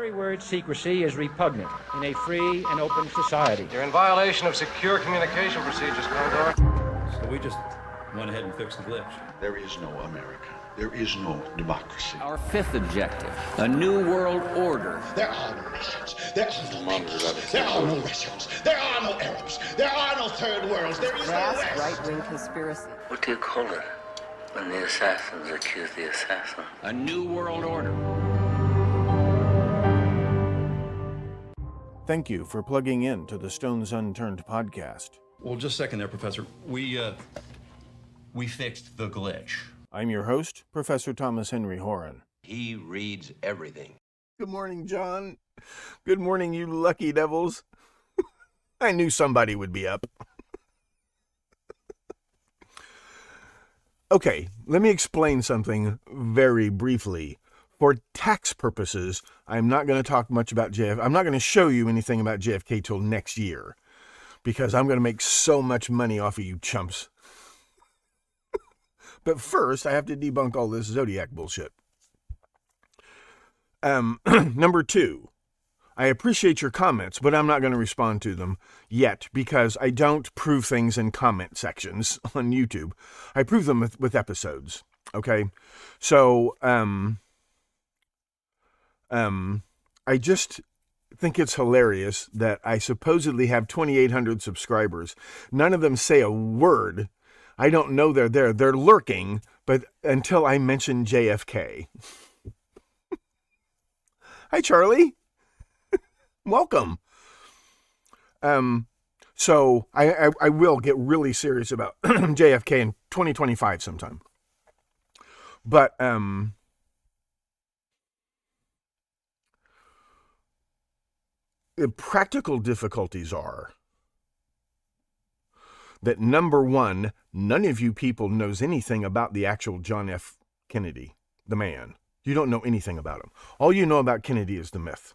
very word secrecy is repugnant in a free and open society. You're in violation of secure communication procedures, Commodore. So we just went ahead and fixed the glitch. There is no America. There is no democracy. Our fifth objective, a new world order. There are no nations. There are no peoples. There are no Russians. There are no Arabs. There are no third worlds. There is no West. Right-wing conspiracy. What do you call it when the assassins accuse the assassin? A new world order. Thank you for plugging in to the Stones Unturned podcast. Well, just a second there, Professor. We fixed the glitch. I'm your host, Professor Thomas Henry Horan. He reads everything. Good morning, John. Good morning, you lucky devils. I knew somebody would be up. Okay, let me explain something very briefly. For tax purposes, I'm not going to talk much about JFK. I'm not going to show you anything about JFK till next year, because I'm going to make so much money off of you chumps. But first, I have to debunk all this Zodiac bullshit. Number 2, I appreciate your comments, but I'm not going to respond to them yet because I don't prove things in comment sections on YouTube. I prove them with episodes. Okay, so I just think it's hilarious that I supposedly have 2,800 subscribers. None of them say a word. I don't know they're there. They're lurking, but until I mention JFK. Hi, Charlie. Welcome. So I will get really serious about JFK in 2025 sometime. But the practical difficulties are that, number one, none of you people knows anything about the actual John F. Kennedy, the man. You don't know anything about him. All you know about Kennedy is the myth,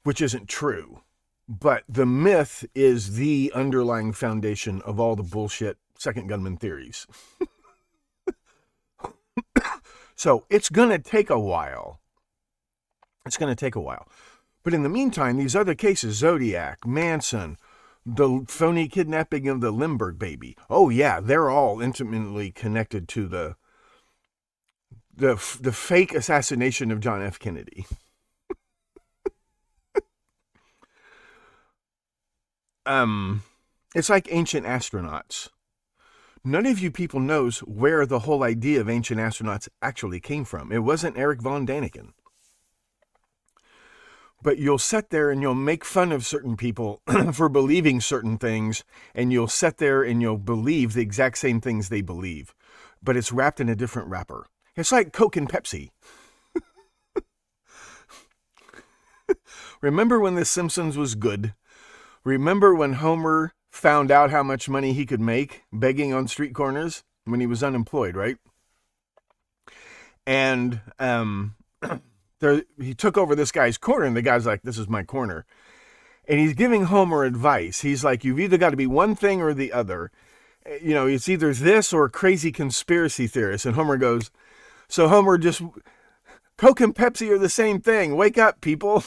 which isn't true. But the myth is the underlying foundation of all the bullshit second gunman theories. So it's going to take a while. It's going to take a while. But in the meantime, these other cases, Zodiac, Manson, the phony kidnapping of the Lindbergh baby. Oh yeah, they're all intimately connected to the fake assassination of John F. Kennedy. It's like ancient astronauts. None of you people knows where the whole idea of ancient astronauts actually came from. It wasn't Eric von Daniken. But you'll sit there and you'll make fun of certain people for believing certain things, and you'll sit there and you'll believe the exact same things they believe, but it's wrapped in a different wrapper. It's like Coke and Pepsi. Remember when The Simpsons was good? Remember when Homer found out how much money he could make begging on street corners when he was unemployed, right? And he took over this guy's corner, and the guy's like, this is my corner. And he's giving Homer advice. He's like, you've either got to be one thing or the other. You know, it's either this or a crazy conspiracy theorist. And Homer goes, so Homer just, Coke and Pepsi are the same thing. Wake up, people.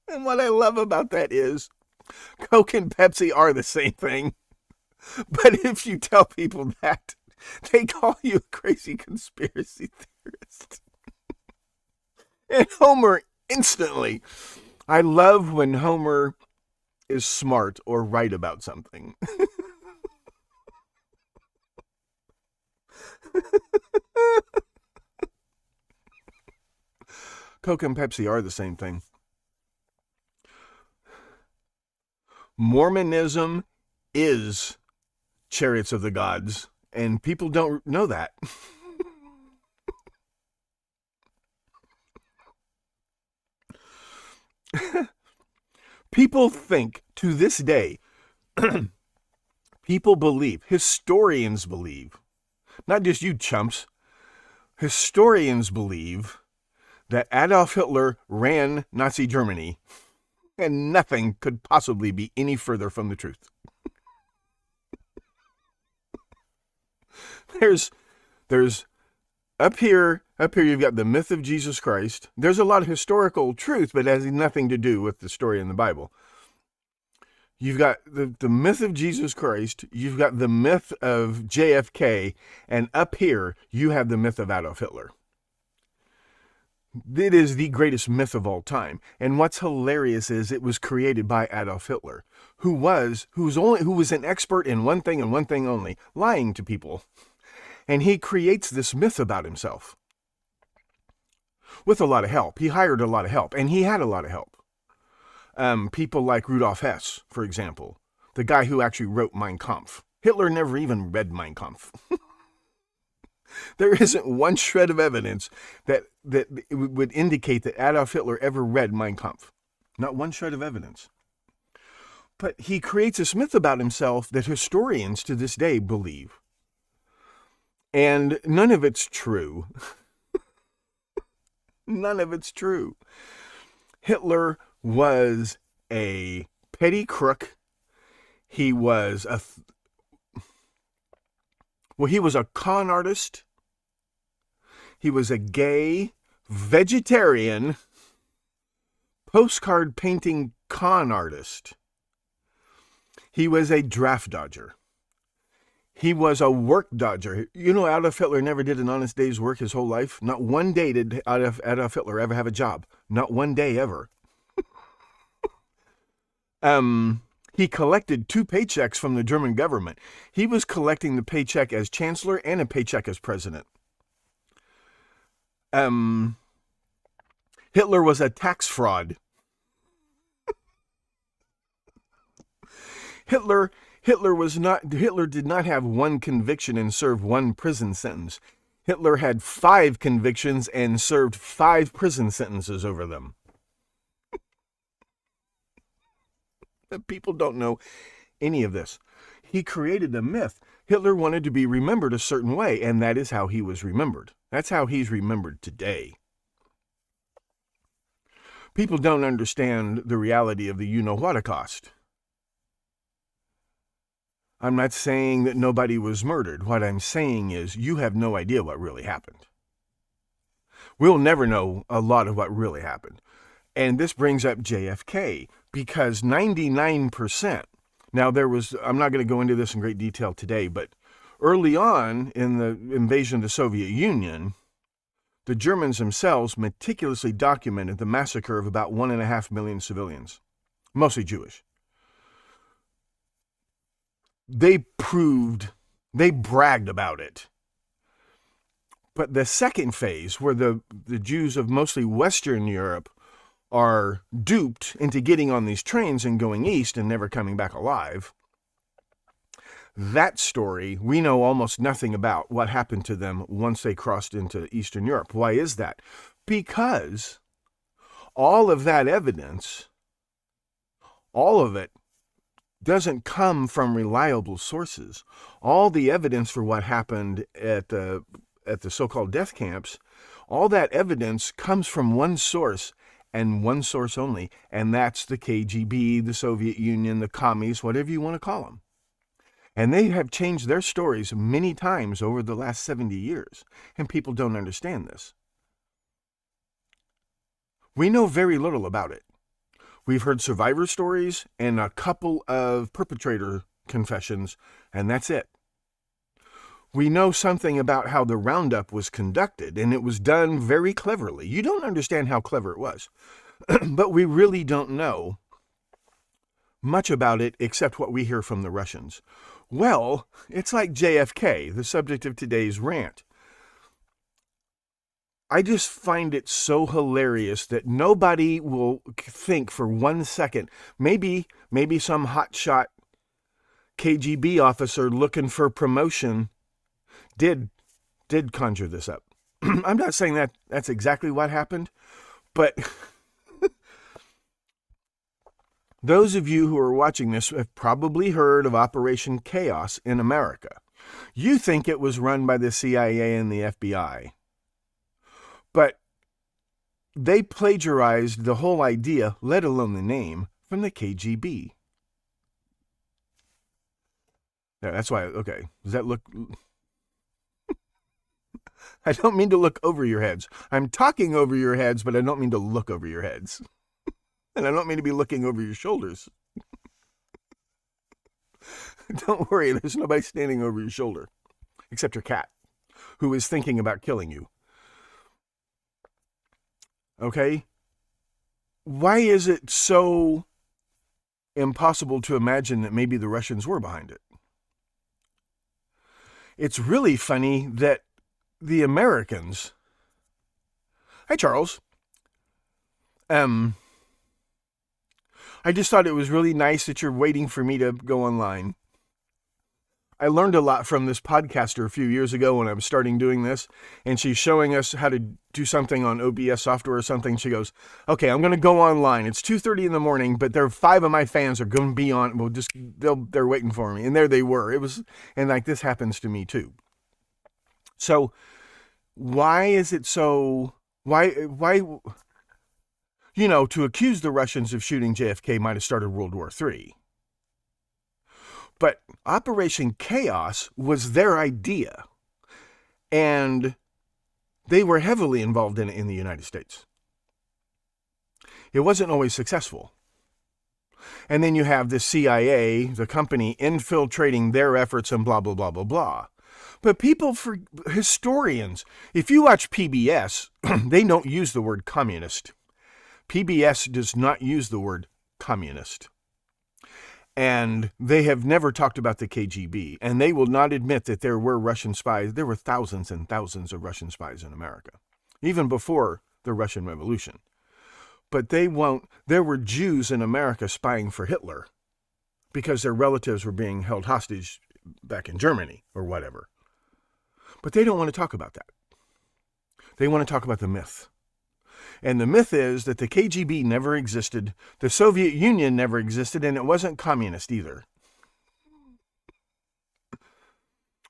And what I love about that is Coke and Pepsi are the same thing. But if you tell people that, they call you a crazy conspiracy theorist. And Homer instantly. I love when Homer is smart or right about something. Coke and Pepsi are the same thing. Mormonism is Chariots of the Gods, and people don't know that. People think to this day, people believe, historians believe, not just you chumps, historians believe that Adolf Hitler ran Nazi Germany, and nothing could possibly be any further from the truth. There's Up here, you've got the myth of Jesus Christ. There's a lot of historical truth, but it has nothing to do with the story in the Bible. You've got the myth of Jesus Christ. You've got the myth of JFK. And up here, you have the myth of Adolf Hitler. It is the greatest myth of all time. And what's hilarious is it was created by Adolf Hitler, who was an expert in one thing and one thing only, lying to people. And he creates this myth about himself with a lot of help. He hired a lot of help, and he had a lot of help. People like Rudolf Hess, for example, the guy who actually wrote Mein Kampf. Hitler never even read Mein Kampf. There isn't one shred of evidence that would indicate that Adolf Hitler ever read Mein Kampf. Not one shred of evidence. But he creates this myth about himself that historians to this day believe. And none of it's true. None of it's true. Hitler was a petty crook. He was a con artist. He was a gay, vegetarian, postcard painting con artist. He was a draft dodger. He was a work dodger. You know, Adolf Hitler never did an honest day's work his whole life. Not one day did Adolf Hitler ever have a job. Not one day ever. He collected 2 paychecks from the German government. He was collecting the paycheck as chancellor and a paycheck as president. Hitler was a tax fraud. Hitler did not have one conviction and served 1 prison sentence. Hitler had 5 convictions and served 5 prison sentences over them. People don't know any of this. He created a myth. Hitler wanted to be remembered a certain way, and that is how he was remembered. That's how he's remembered today. People don't understand the reality of the you-know-what-a-cost. I'm not saying that nobody was murdered. What I'm saying is you have no idea what really happened. We'll never know a lot of what really happened. And this brings up JFK, because 99%, now I'm not going to go into this in great detail today, but early on in the invasion of the Soviet Union, the Germans themselves meticulously documented the massacre of about 1.5 million civilians, mostly Jewish. They bragged about it. But the second phase, where the Jews of mostly Western Europe are duped into getting on these trains and going east and never coming back alive, that story, we know almost nothing about what happened to them once they crossed into Eastern Europe. Why is that? Because all of that evidence, all of it, doesn't come from reliable sources. All the evidence for what happened at the so-called death camps, all that evidence comes from one source, and one source only, and that's the KGB, the Soviet Union, the commies, whatever you want to call them. And they have changed their stories many times over the last 70 years, and people don't understand this. We know very little about it. We've heard survivor stories and a couple of perpetrator confessions, and that's it. We know something about how the roundup was conducted, and it was done very cleverly. You don't understand how clever it was, but we really don't know much about it except what we hear from the Russians. Well, it's like JFK, the subject of today's rant. I just find it so hilarious that nobody will think for 1 second, maybe some hotshot KGB officer looking for promotion did conjure this up. I'm not saying that that's exactly what happened, but those of you who are watching this have probably heard of Operation Chaos in America. You think it was run by the CIA and the FBI, but they plagiarized the whole idea, let alone the name, from the KGB. Yeah, that's why, okay, does that look... I don't mean to look over your heads. I'm talking over your heads, but I don't mean to look over your heads. And I don't mean to be looking over your shoulders. Don't worry, there's nobody standing over your shoulder, except your cat, who is thinking about killing you. Okay? Why is it so impossible to imagine that maybe the Russians were behind it? It's really funny that the Americans... Hi, Charles. I just thought it was really nice that you're waiting for me to go online. I learned a lot from this podcaster a few years ago when I was starting doing this, and she's showing us how to do something on OBS software or something. She goes, okay, I'm going to go online. It's 2:30 in the morning, but there are 5 of my fans are going to be on. Well, they're waiting for me. And there they were. And like this happens to me too. So why is it so, why, to accuse the Russians of shooting JFK might have started World War III. But Operation Chaos was their idea, and they were heavily involved in it in the United States. It wasn't always successful. And then you have the CIA, the company, infiltrating their efforts and blah, blah, blah, blah, blah. But historians, if you watch PBS, they don't use the word communist. PBS does not use the word communist. And they have never talked about the KGB, and they will not admit that there were Russian spies. There were thousands and thousands of Russian spies in America, even before the Russian Revolution. But they won't. There were Jews in America spying for Hitler because their relatives were being held hostage back in Germany or whatever. But they don't want to talk about that. They want to talk about the myth. And the myth is that the KGB never existed, the Soviet Union never existed, and it wasn't communist either.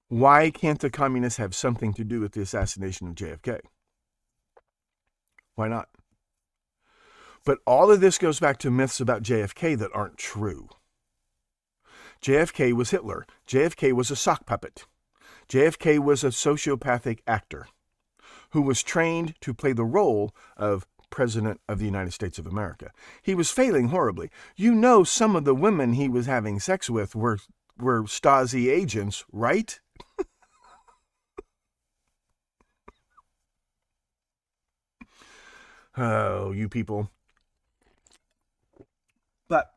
Why can't the communists have something to do with the assassination of JFK? Why not? But all of this goes back to myths about JFK that aren't true. JFK was Hitler. JFK was a sock puppet. JFK was a sociopathic actor who was trained to play the role of President of the United States of America. He was failing horribly. Some of the women he was having sex with were Stasi agents, right? Oh, you people. But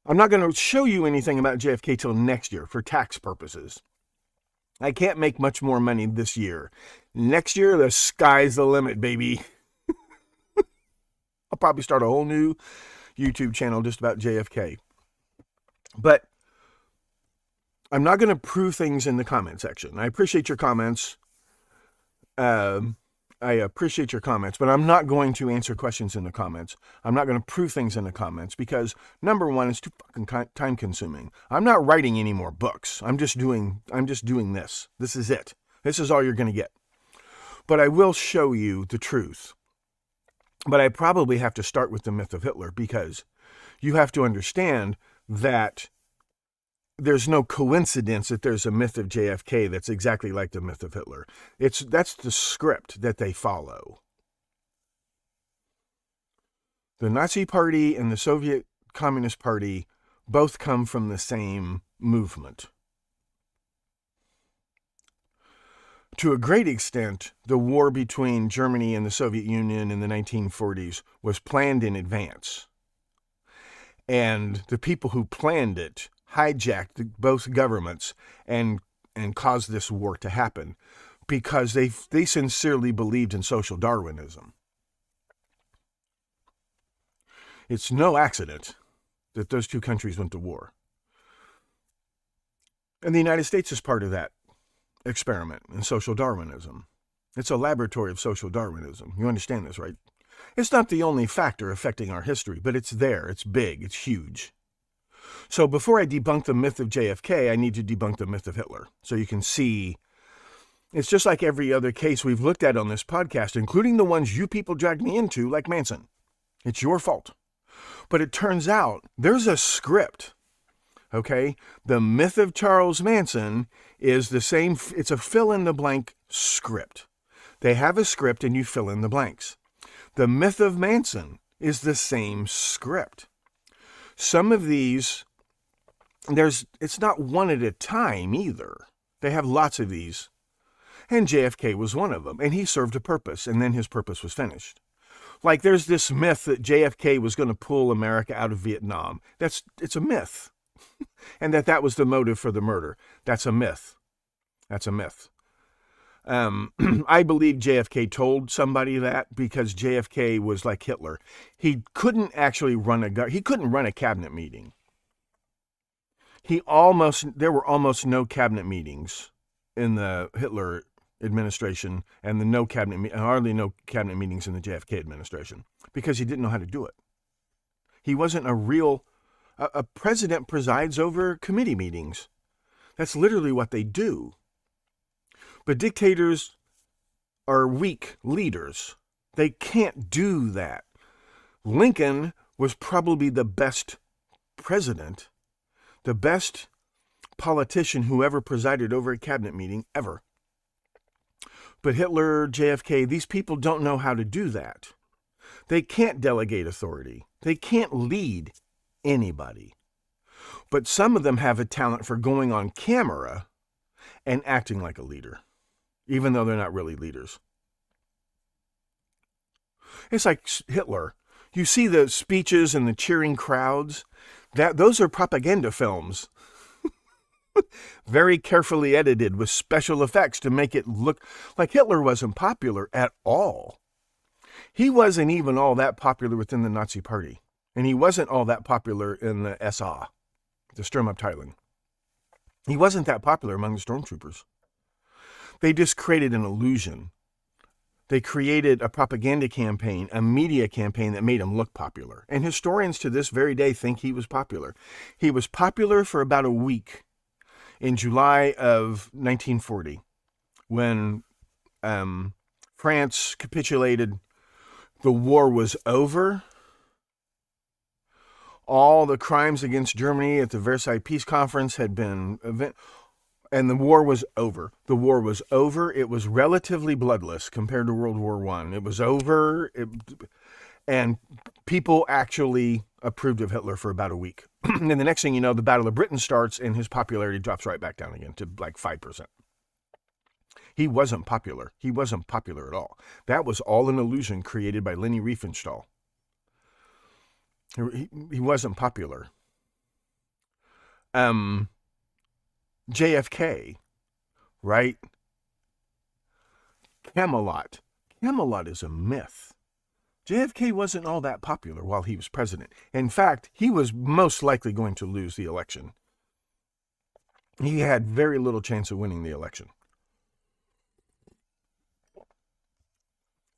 I'm not going to show you anything about JFK till next year for tax purposes. I can't make much more money this year. Next year, the sky's the limit, baby. I'll probably start a whole new YouTube channel just about JFK. But I'm not going to prove things in the comment section. I appreciate your comments. I appreciate your comments, but I'm not going to answer questions in the comments. I'm not going to prove things in the comments because, number one, it's too fucking time consuming. I'm not writing any more books. I'm just doing this. This is it. This is all you're going to get. But I will show you the truth. But I probably have to start with the myth of Hitler because you have to understand that there's no coincidence that there's a myth of JFK that's exactly like the myth of Hitler. That's the script that they follow. The Nazi Party and the Soviet Communist Party both come from the same movement. To a great extent, the war between Germany and the Soviet Union in the 1940s was planned in advance. And the people who planned it hijacked both governments and caused this war to happen because they sincerely believed in social Darwinism. It's no accident that those two countries went to war. And the United States is part of that experiment in social Darwinism. It's a laboratory of social Darwinism. You understand this, right? It's not the only factor affecting our history, but it's there. It's big. It's huge. So before I debunk the myth of JFK, I need to debunk the myth of Hitler. So you can see, it's just like every other case we've looked at on this podcast, including the ones you people dragged me into, like Manson. It's your fault. But it turns out there's a script, okay? The myth of Charles Manson is the same. It's a fill-in-the-blank script. They have a script and you fill in the blanks. The Myth of Manson is the same script. Some of these, it's not one at a time either. They have lots of these. And JFK was one of them. And he served a purpose, and then his purpose was finished. Like there's this myth that JFK was going to pull America out of Vietnam. It's a myth. And that was the motive for the murder. That's a myth. That's a myth. I believe JFK told somebody that because JFK was like Hitler. He couldn't actually he couldn't run a cabinet meeting. There were almost no cabinet meetings in the Hitler administration and hardly no cabinet meetings in the JFK administration because he didn't know how to do it. He wasn't a president presides over committee meetings. That's literally what they do. But dictators are weak leaders. They can't do that. Lincoln was probably the best president, the best politician who ever presided over a cabinet meeting ever. But Hitler, JFK, these people don't know how to do that. They can't delegate authority. They can't lead anybody. But some of them have a talent for going on camera and acting like a leader, even though they're not really leaders. It's like Hitler. You see the speeches and the cheering crowds. Those are propaganda films. Very carefully edited with special effects to make it look like Hitler wasn't popular at all. He wasn't even all that popular within the Nazi Party. And he wasn't all that popular in the SA, the Sturmabteilung. He wasn't that popular among the stormtroopers. They just created an illusion. They created a propaganda campaign, a media campaign that made him look popular. And historians to this very day think he was popular. He was popular for about a week in July of 1940 when France capitulated. The war was over. All the crimes against Germany at the Versailles Peace Conference had been and the war was over. The war was over. It was relatively bloodless compared to World War I. It was over, and people actually approved of Hitler for about a week. And the next thing you know, the Battle of Britain starts, and his popularity drops right back down again to like 5%. He wasn't popular. He wasn't popular at all. That was all an illusion created by Leni Riefenstahl. He wasn't popular. JFK, right? Camelot. Camelot is a myth. JFK wasn't all that popular while he was president. In fact, he was most likely going to lose the election. He had very little chance of winning the election.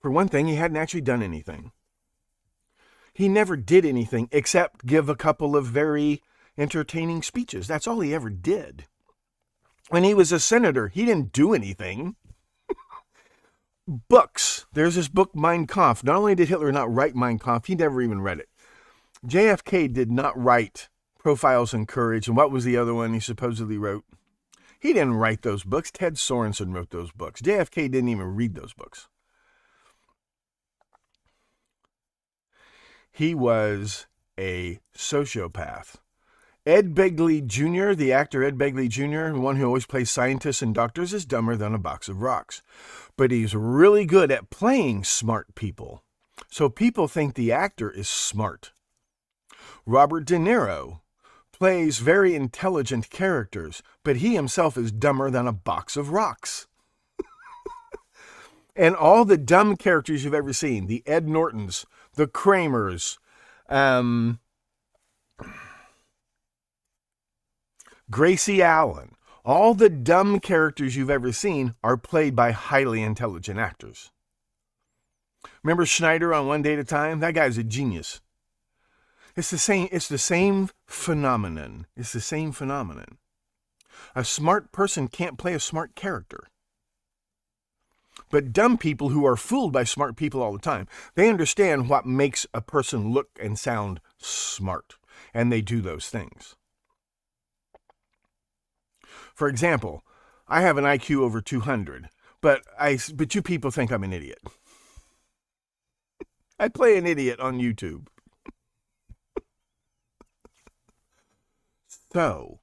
For one thing, he hadn't actually done anything. He never did anything except give a couple of very entertaining speeches. That's all he ever did. When he was a senator, he didn't do anything. Books. There's this book, Mein Kampf. Not only did Hitler not write Mein Kampf, he never even read it. JFK did not write Profiles in Courage. And what was the other one he supposedly wrote? He didn't write those books. Ted Sorensen wrote those books. JFK didn't even read those books. He was a sociopath. Ed Begley Jr., the actor Ed Begley Jr., the one who always plays scientists and doctors, is dumber than a box of rocks. But he's really good at playing smart people. So people think the actor is smart. Robert De Niro plays very intelligent characters, but he himself is dumber than a box of rocks. And all the dumb characters you've ever seen, the Ed Nortons, the Kramers, Gracie Allen, all the dumb characters you've ever seen are played by highly intelligent actors. Remember Schneider on One Day at a Time? That guy's a genius. It's the same phenomenon. It's the same phenomenon. A smart person can't play a smart character. But dumb people who are fooled by smart people all the time, they understand what makes a person look and sound smart, and they do those things. For example, I have an IQ over 200. But you people think I'm an idiot. I play an idiot on YouTube. So,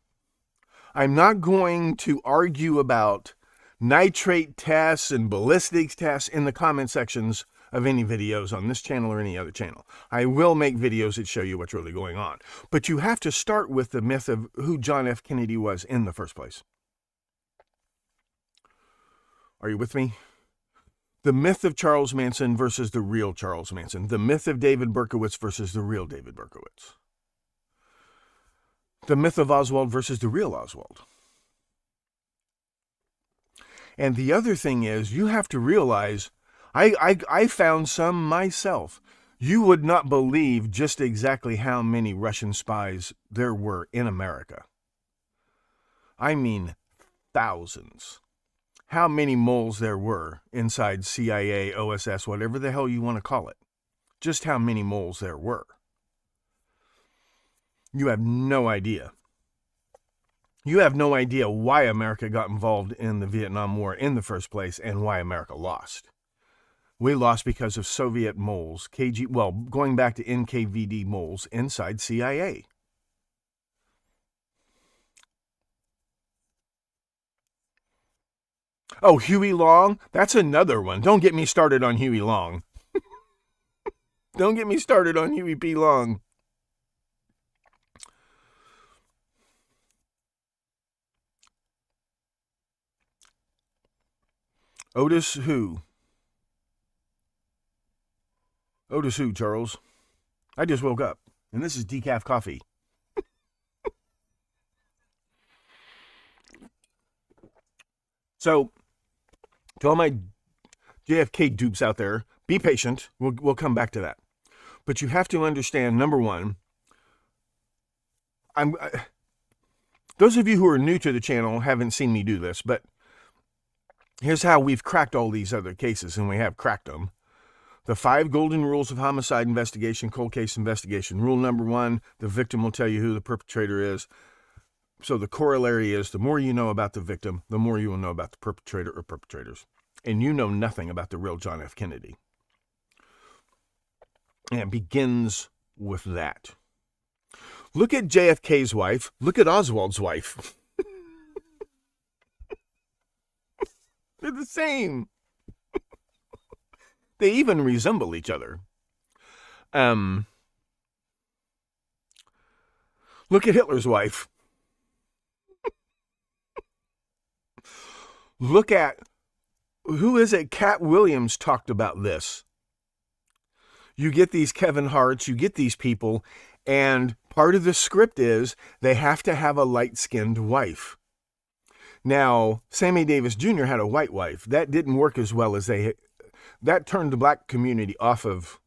I'm not going to argue about nitrate tests and ballistics tests in the comment sections of any videos on this channel or any other channel. I will make videos that show you what's really going on. But you have to start with the myth of who John F. Kennedy was in the first place. Are you with me? The myth of Charles Manson versus the real Charles Manson. The myth of David Berkowitz versus the real David Berkowitz. The myth of Oswald versus the real Oswald. And the other thing is, you have to realize, I found some myself. You would not believe just exactly how many Russian spies there were in America. I mean, thousands. How many moles there were inside CIA, OSS, whatever the hell you want to call it. Just how many moles there were. You have no idea. You have no idea why America got involved in the Vietnam War in the first place and why America lost. We lost because of Soviet moles, going back to NKVD moles inside CIA. Oh, Huey Long? That's another one. Don't get me started on Huey Long. Don't get me started on Huey P. Long. Otis who? Otis who, Charles? I just woke up, and this is decaf coffee. So, to all my JFK dupes out there, be patient. We'll come back to that. But you have to understand, number one, those of you who are new to the channel haven't seen me do this, but here's how we've cracked all these other cases, and we have cracked them. The 5 golden rules of homicide investigation, cold case investigation. Rule number 1, the victim will tell you who the perpetrator is. So the corollary is, the more you know about the victim, the more you will know about the perpetrator or perpetrators. And you know nothing about the real John F. Kennedy. And it begins with that. Look at JFK's wife. Look at Oswald's wife. They're the same. They even resemble each other. Look at Hitler's wife. Look at, who is it? Cat Williams talked about this. You get these Kevin Harts, you get these people, and part of the script is they have to have a light-skinned wife. Now, Sammy Davis Jr. had a white wife. That didn't work as well as that turned the black community off of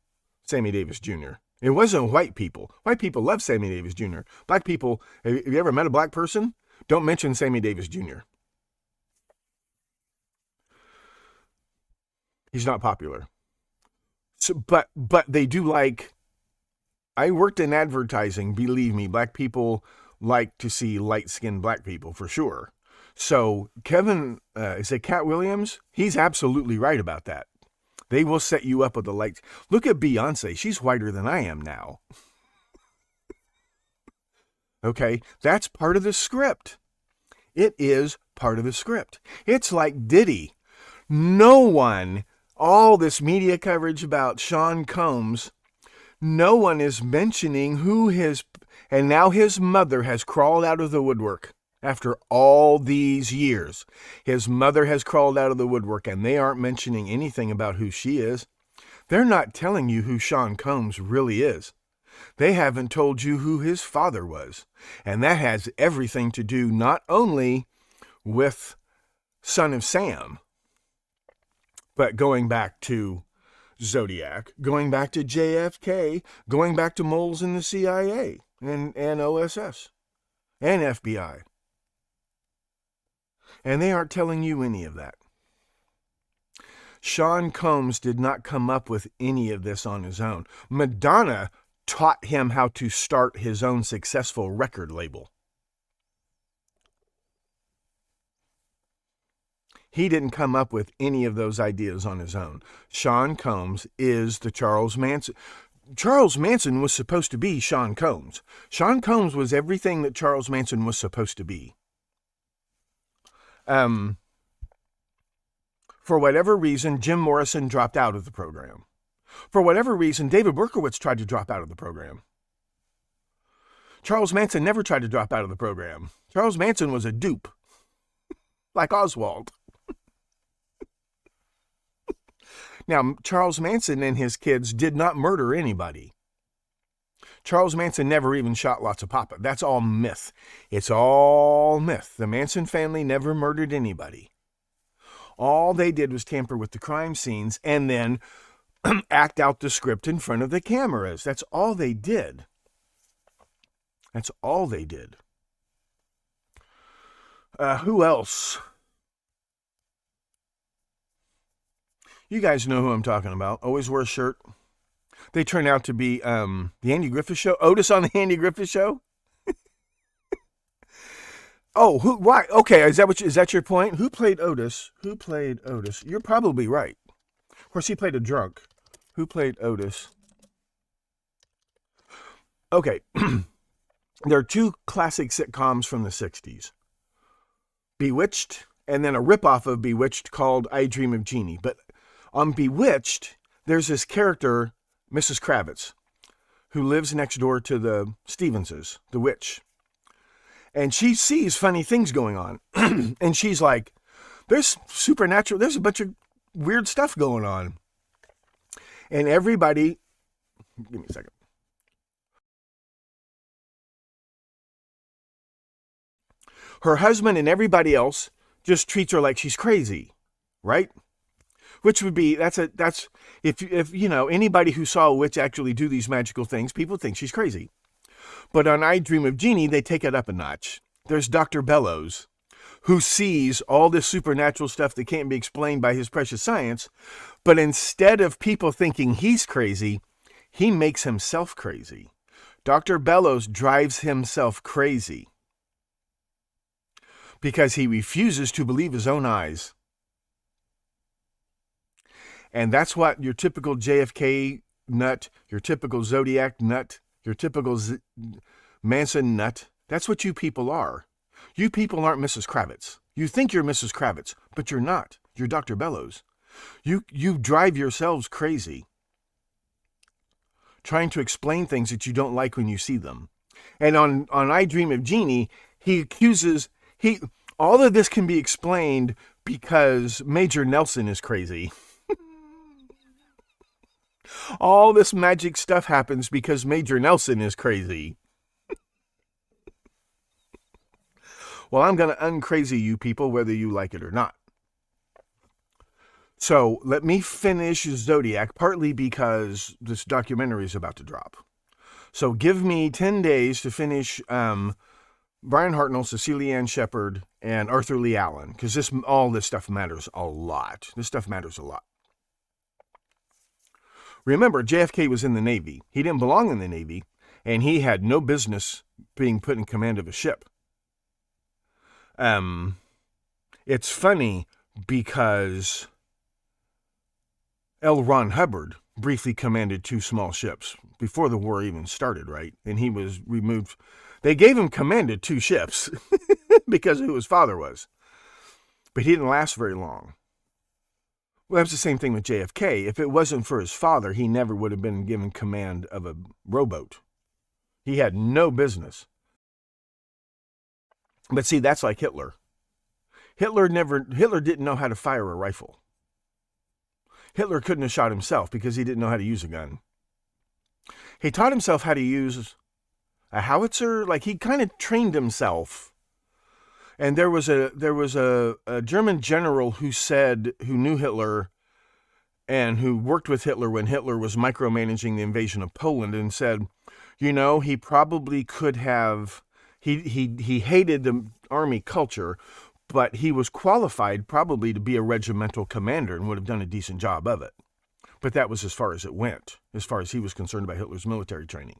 Sammy Davis Jr. It wasn't white people. White people love Sammy Davis Jr. Black people, have you ever met a black person? Don't mention Sammy Davis Jr. He's not popular. So, but they do like, I worked in advertising, believe me, black people like to see light-skinned black people for sure. So Kevin, is it Cat Williams? He's absolutely right about that. They will set you up with the lights. Look at Beyonce. She's whiter than I am now. Okay, that's part of the script. It is part of the script. It's like Diddy. No one, all this media coverage about Sean Combs, no one is mentioning who and now his mother has crawled out of the woodwork. After all these years, his mother has crawled out of the woodwork, and they aren't mentioning anything about who she is. They're not telling you who Sean Combs really is. They haven't told you who his father was. And that has everything to do not only with Son of Sam, but going back to Zodiac, going back to JFK, going back to moles in the CIA and OSS and FBI. And they aren't telling you any of that. Sean Combs did not come up with any of this on his own. Madonna taught him how to start his own successful record label. He didn't come up with any of those ideas on his own. Sean Combs is the Charles Manson. Charles Manson was supposed to be Sean Combs. Sean Combs was everything that Charles Manson was supposed to be. For whatever reason, Jim Morrison dropped out of the program. For whatever reason, David Berkowitz tried to drop out of the program. Charles Manson never tried to drop out of the program. Charles Manson was a dupe, like Oswald. Now, Charles Manson and his kids did not murder anybody. Charles Manson never even shot lots of papa. That's all myth. It's all myth. The Manson family never murdered anybody. All they did was tamper with the crime scenes and then act out the script in front of the cameras. That's all they did. That's all they did. Who else? You guys know who I'm talking about. Always wear a shirt. They turn out to be the Andy Griffith Show. Otis on the Andy Griffith Show. Oh, who? Why? Okay, is that your point? Who played Otis? Who played Otis? You're probably right. Of course, he played a drunk. Who played Otis? Okay, there are two classic sitcoms from the '60s: Bewitched, and then a ripoff of Bewitched called I Dream of Jeannie. But on Bewitched, there's this character, Mrs. Kravitz, who lives next door to the Stevenses, the witch. And she sees funny things going on. And she's like, there's supernatural, there's a bunch of weird stuff going on. And everybody, give me a second. Her husband and everybody else just treats her like she's crazy, right? Which would be, that's if you know, anybody who saw a witch actually do these magical things, people think she's crazy. But on I Dream of Jeannie, they take it up a notch. There's Dr. Bellows, who sees all this supernatural stuff that can't be explained by his precious science, but instead of people thinking he's crazy, he makes himself crazy. Dr. Bellows drives himself crazy because he refuses to believe his own eyes. And that's what your typical JFK nut, your typical Zodiac nut, your typical Manson nut, that's what you people are. You people aren't Mrs. Kravitz. You think you're Mrs. Kravitz, but you're not. You're Dr. Bellows. You drive yourselves crazy trying to explain things that you don't like when you see them. And on I Dream of Jeannie, all of this can be explained because Major Nelson is crazy. All this magic stuff happens because Major Nelson is crazy. Well, I'm going to uncrazy you people whether you like it or not. So let me finish Zodiac, partly because this documentary is about to drop. So give me 10 days to finish Brian Hartnell, Cecilia Ann Shepard, and Arthur Lee Allen, because all this stuff matters a lot. This stuff matters a lot. Remember, JFK was in the Navy. He didn't belong in the Navy, and he had no business being put in command of a ship. It's funny because L. Ron Hubbard briefly commanded 2 small ships before the war even started, right? And he was removed. They gave him command of 2 ships because of who his father was. But he didn't last very long. Well, that's the same thing with JFK. If it wasn't for his father, he never would have been given command of a rowboat. He had no business. But see, that's like Hitler. Hitler didn't know how to fire a rifle. Hitler couldn't have shot himself because he didn't know how to use a gun. He taught himself how to use a howitzer. Like, he kind of trained himself. And there was a German general who knew Hitler and who worked with Hitler when Hitler was micromanaging the invasion of Poland, and said, you know, he probably could have, he hated the army culture, but he was qualified probably to be a regimental commander and would have done a decent job of it. But that was as far as it went, as far as he was concerned about Hitler's military training.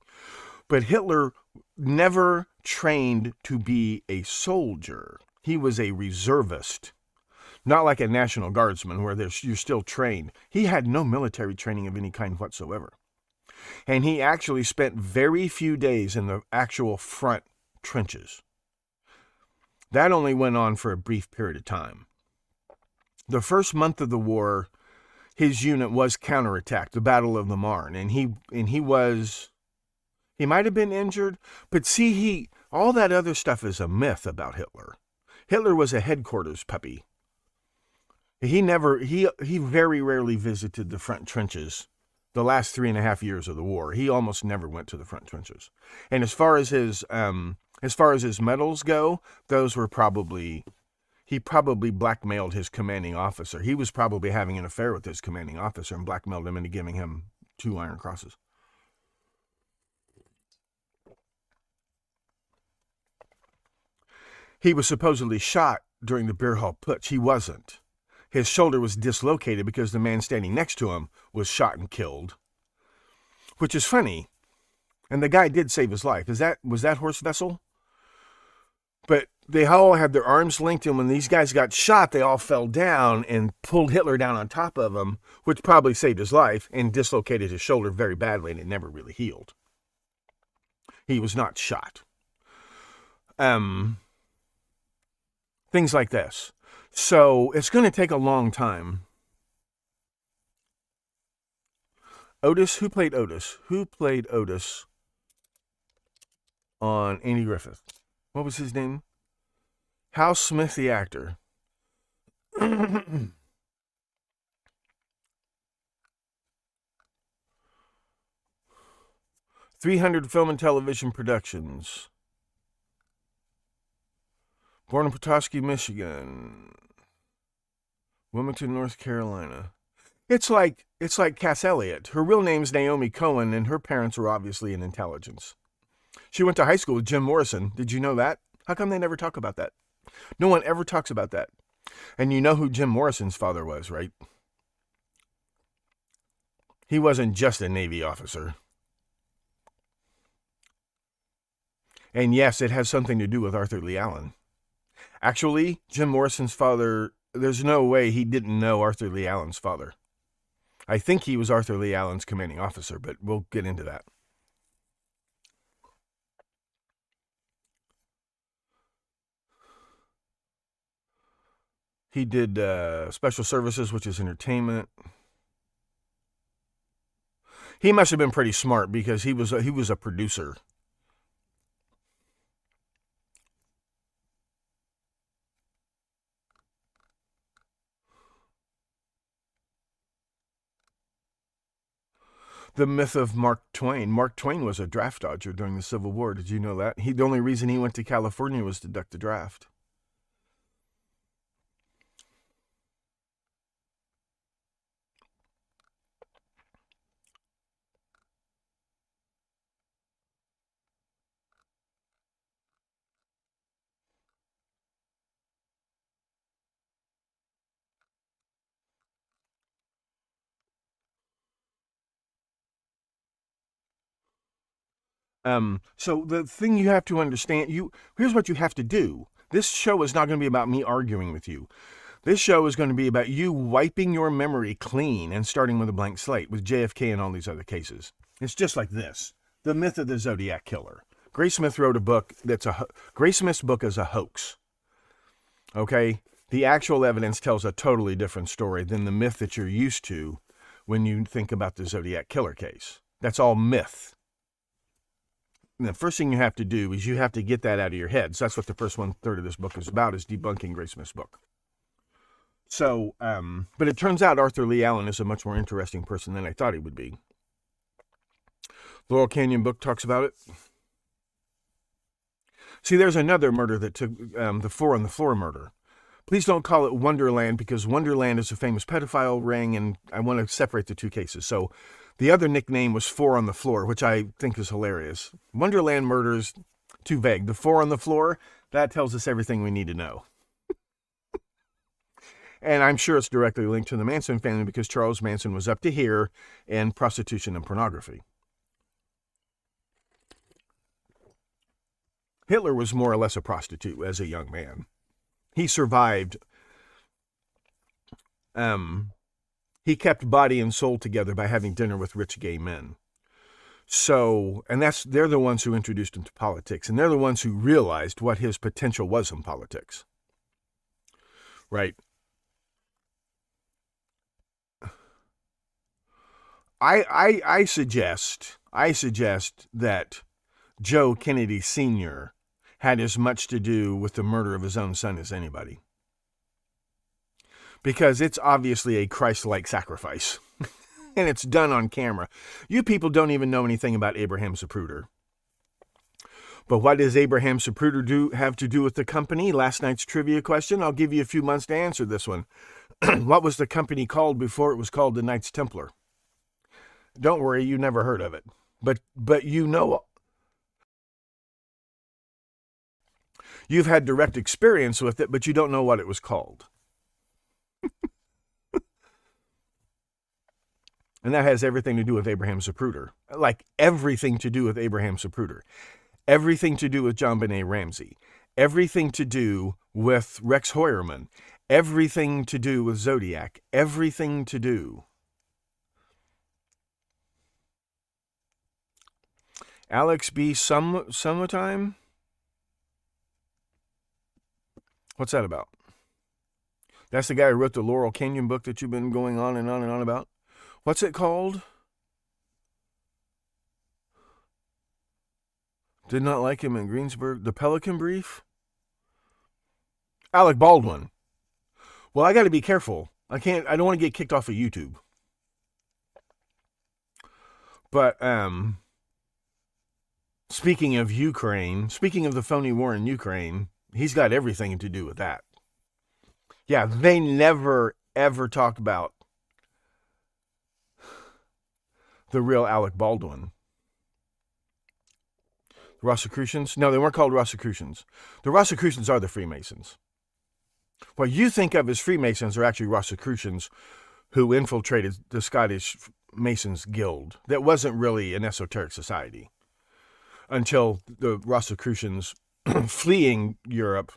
But Hitler never trained to be a soldier. He was a reservist. Not like a National Guardsman where you're still trained. He had no military training of any kind whatsoever. And he actually spent very few days in the actual front trenches. That only went on for a brief period of time. The first month of the war, his unit was counterattacked, the Battle of the Marne, and he might have been injured, but see, all that other stuff is a myth about Hitler. Hitler was a headquarters puppy. He very rarely visited the front trenches the last 3.5 years of the war. He almost never went to the front trenches. And as far as his medals go, those were he probably blackmailed his commanding officer. He was probably having an affair with his commanding officer and blackmailed him into giving him 2 Iron Crosses. He was supposedly shot during the beer hall putsch. He wasn't. His shoulder was dislocated because the man standing next to him was shot and killed, which is funny. And the guy did save his life. Was that Horst Wessel? But they all had their arms linked, and when these guys got shot, they all fell down and pulled Hitler down on top of him, which probably saved his life and dislocated his shoulder very badly, and it never really healed. He was not shot. Things like this. So it's going to take a long time. Otis, who played Otis? Who played Otis on Andy Griffith? What was his name? Hal Smith, the actor. 300 Film and Television Productions. Born in Petoskey, Michigan. Wilmington, North Carolina. It's like Cass Elliot. Her real name's Naomi Cohen, and her parents were obviously in intelligence. She went to high school with Jim Morrison. Did you know that? How come they never talk about that? No one ever talks about that. And you know who Jim Morrison's father was, right? He wasn't just a Navy officer. And yes, it has something to do with Arthur Lee Allen. Actually, Jim Morrison's father, there's no way he didn't know Arthur Lee Allen's father. I think he was Arthur Lee Allen's commanding officer, but we'll get into that. He did Special Services, which is entertainment. He must have been pretty smart because he was a producer. The myth of Mark Twain. Mark Twain was a draft dodger during the Civil War. Did you know that? The only reason he went to California was to duck the draft. So the thing you have to understand, here's what you have to do. This show is not going to be about me arguing with you. This show is going to be about you wiping your memory clean and starting with a blank slate with JFK and all these other cases. It's just like this. The Myth of the Zodiac Killer. Graysmith wrote a book Graysmith's book is a hoax. Okay? The actual evidence tells a totally different story than the myth that you're used to when you think about the Zodiac Killer case. That's all myth. And the first thing you have to do is you have to get that out of your head. So that's what the first 1/3 of this book is about, is debunking Graysmith's book. So, but it turns out Arthur Lee Allen is a much more interesting person than I thought he would be. Laurel Canyon book talks about it. See, there's another murder that took the 4 on the Floor murder. Please don't call it Wonderland, because Wonderland is a famous pedophile ring, and I want to separate the two cases. So the other nickname was 4 on the Floor, which I think is hilarious. Wonderland murders, too vague. The 4 on the Floor, that tells us everything we need to know. And I'm sure it's directly linked to the Manson family because Charles Manson was up to here in prostitution and pornography. Hitler was more or less a prostitute as a young man. He survived he kept body and soul together by having dinner with rich gay men. So, and they're the ones who introduced him to politics, and they're the ones who realized what his potential was in politics. Right? I suggest that Joe Kennedy Sr. had as much to do with the murder of his own son as anybody. Because it's obviously a Christ-like sacrifice. And it's done on camera. You people don't even know anything about Abraham Zapruder. But what does Abraham Zapruder have to do with the company? Last night's trivia question. I'll give you a few months to answer this one. What was the company called before it was called the Knights Templar? Don't worry, you never heard of it. But you know, you've had direct experience with it, but you don't know what it was called. And that has everything to do with Abraham Zapruder. Like everything to do with Abraham Zapruder. Everything to do with JonBenet Ramsey. Everything to do with Rex Hoyerman. Everything to do with Zodiac. Everything to do. Alex B. Summertime? What's that about? That's the guy who wrote the Laurel Canyon book that you've been going on and on and on about? What's it called? Did not like him in Greensburg. The Pelican Brief? Alec Baldwin. Well, I got to be careful. I don't want to get kicked off of YouTube. But, speaking of Ukraine, speaking of the phony war in Ukraine, he's got everything to do with that. Yeah, they never, ever talk about the real Alec Baldwin. The Rosicrucians? No, they weren't called Rosicrucians. The Rosicrucians are the Freemasons. What you think of as Freemasons are actually Rosicrucians who infiltrated the Scottish Masons Guild. That wasn't really an esoteric society until the Rosicrucians, fleeing Europe,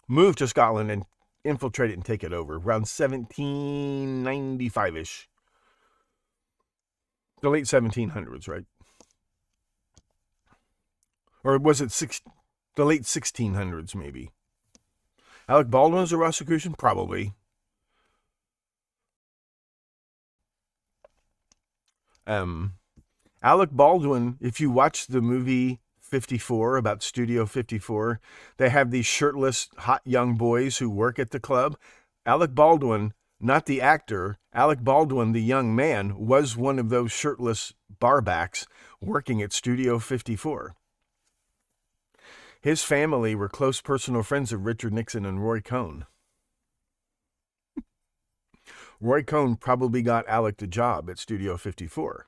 moved to Scotland and infiltrate it and take it over around 1795-ish. The late 1700s, right? Or was it the late 1600s, maybe? Alec Baldwin was a Rosicrucian? Probably. Alec Baldwin, if you watch the movie 54, about Studio 54, they have these shirtless, hot young boys who work at the club. Alec Baldwin, not the actor, Alec Baldwin, the young man, was one of those shirtless barbacks working at Studio 54. His family were close personal friends of Richard Nixon and Roy Cohn. Roy Cohn probably got Alec the job at Studio 54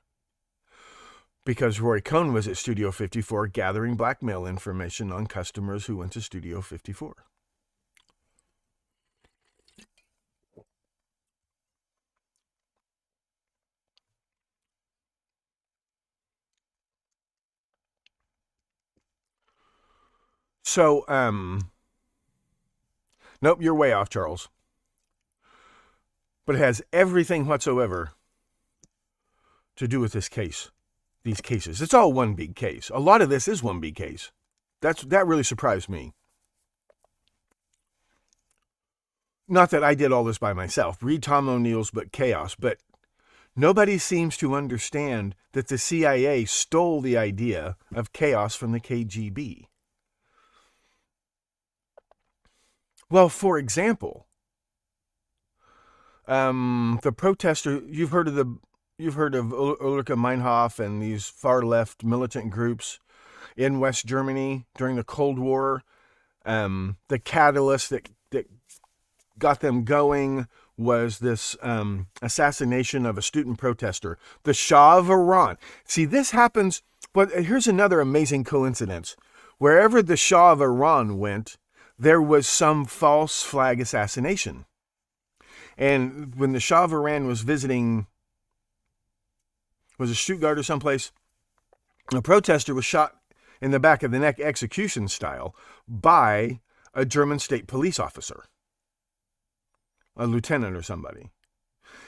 because Roy Cohn was at Studio 54 gathering blackmail information on customers who went to Studio 54. So, nope, you're way off, Charles. But it has everything whatsoever to do with this case, these cases. It's all one big case. A lot of this is one big case. That really surprised me. Not that I did all this by myself. Read Tom O'Neill's book, Chaos, but nobody seems to understand that the CIA stole the idea of chaos from the KGB. Well, for example, the protester, you've heard of Ulrike Meinhof and these far left militant groups in West Germany during the Cold War. The catalyst that got them going was this assassination of a student protester, the Shah of Iran. See, this happens, but here's another amazing coincidence. Wherever the Shah of Iran went, there was some false flag assassination. And when the Shah of Iran was visiting, was it Stuttgart or someplace, a protester was shot in the back of the neck execution style by a German state police officer. a lieutenant or somebody.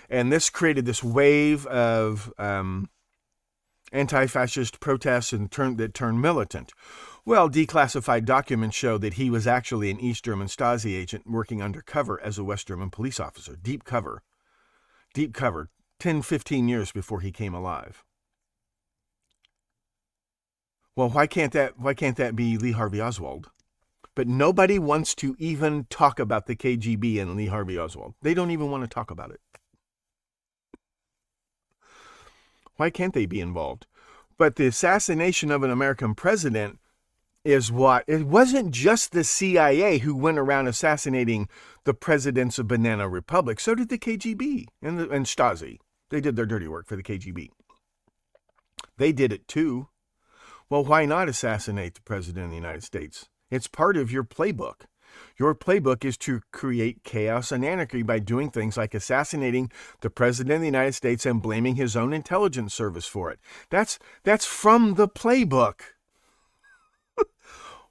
And this created this wave of anti-fascist protests that turned militant. Well, declassified documents show that he was actually an East German Stasi agent working undercover as a West German police officer. Deep cover, 10, 15 years before he came alive. Well, why can't that be Lee Harvey Oswald? But nobody wants to even talk about the KGB and Lee Harvey Oswald. They don't even want to talk about it. Why can't they be involved? But the assassination of an American president is what? It wasn't just the CIA who went around assassinating the presidents of banana republics. So did the KGB and Stasi. They did their dirty work for the KGB. They did it too. Well, why not assassinate the president of the United States? It's part of your playbook. Your playbook is to create chaos and anarchy by doing things like assassinating the president of the United States and blaming his own intelligence service for it. That's from the playbook.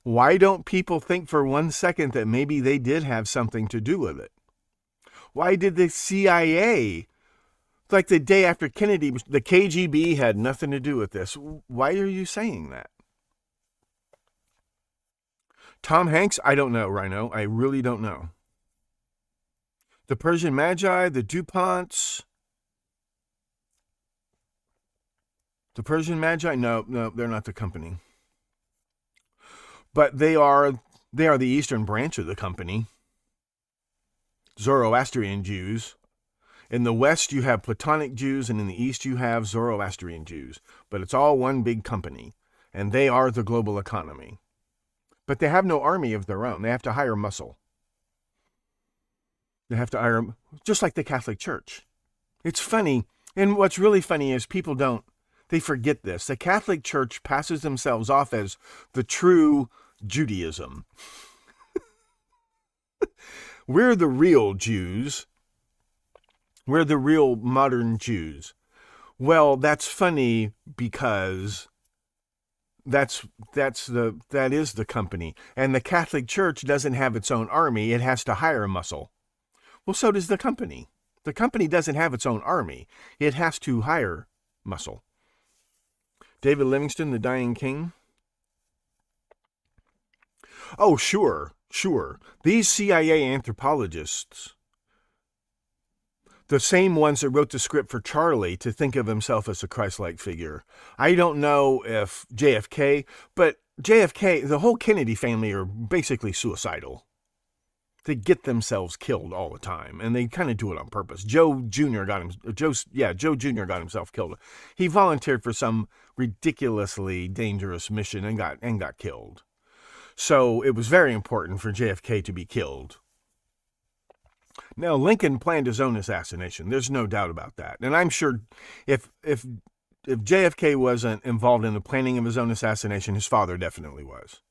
Why don't people think for 1 second that maybe they did have something to do with it? Why did the CIA, like the day after Kennedy, the KGB had nothing to do with this? Why are you saying that? Tom Hanks, I don't know, Rhino. I really don't know. The Persian Magi, the DuPonts. The Persian Magi? No, they're not the company. But they are the eastern branch of the company. Zoroastrian Jews. In the West, you have Platonic Jews, and in the East, you have Zoroastrian Jews. But it's all one big company, and they are the global economy. But they have no army of their own. They have to hire muscle. They have to hire, just like the Catholic Church. It's funny, and what's really funny is they forget this. The Catholic Church passes themselves off as the true Judaism. We're the real Jews. We're the real modern Jews. Well, that's funny because that is the company. And the Catholic Church doesn't have its own army. It has to hire muscle. Well, so does the company. The company doesn't have its own army. It has to hire muscle. David Livingstone, the Dying King. Oh, sure. These CIA anthropologists, the same ones that wrote the script for Charlie to think of himself as a Christ-like figure. I don't know if JFK, but JFK, the whole Kennedy family are basically suicidal. They get themselves killed all the time, and they kind of do it on purpose. Joe Jr. got himself killed. He volunteered for some ridiculously dangerous mission and got killed. So it was very important for JFK to be killed. Now, Lincoln planned his own assassination. There's no doubt about that. And I'm sure if JFK wasn't involved in the planning of his own assassination, his father definitely was.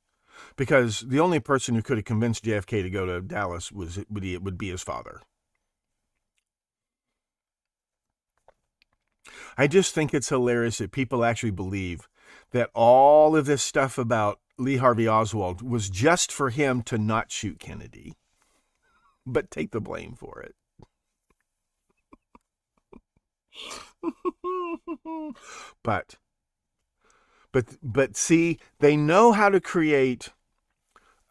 Because the only person who could have convinced JFK to go to Dallas would be his father. I just think it's hilarious that people actually believe that all of this stuff about Lee Harvey Oswald was just for him to not shoot Kennedy, but take the blame for it. But see, they know how to create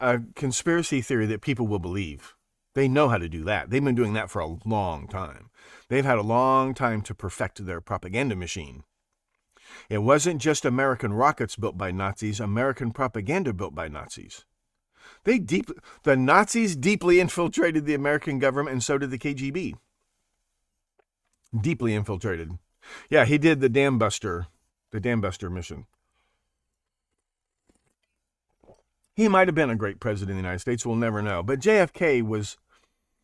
a conspiracy theory that people will believe. They know how to do that. They've been doing that for a long time. They've had a long time to perfect their propaganda machine. It wasn't just American rockets built by Nazis, American propaganda built by Nazis. The Nazis deeply infiltrated the American government, and so did the KGB. Deeply infiltrated. Yeah, he did the Dam Buster mission. He might have been a great president of the United States, we'll never know. But JFK was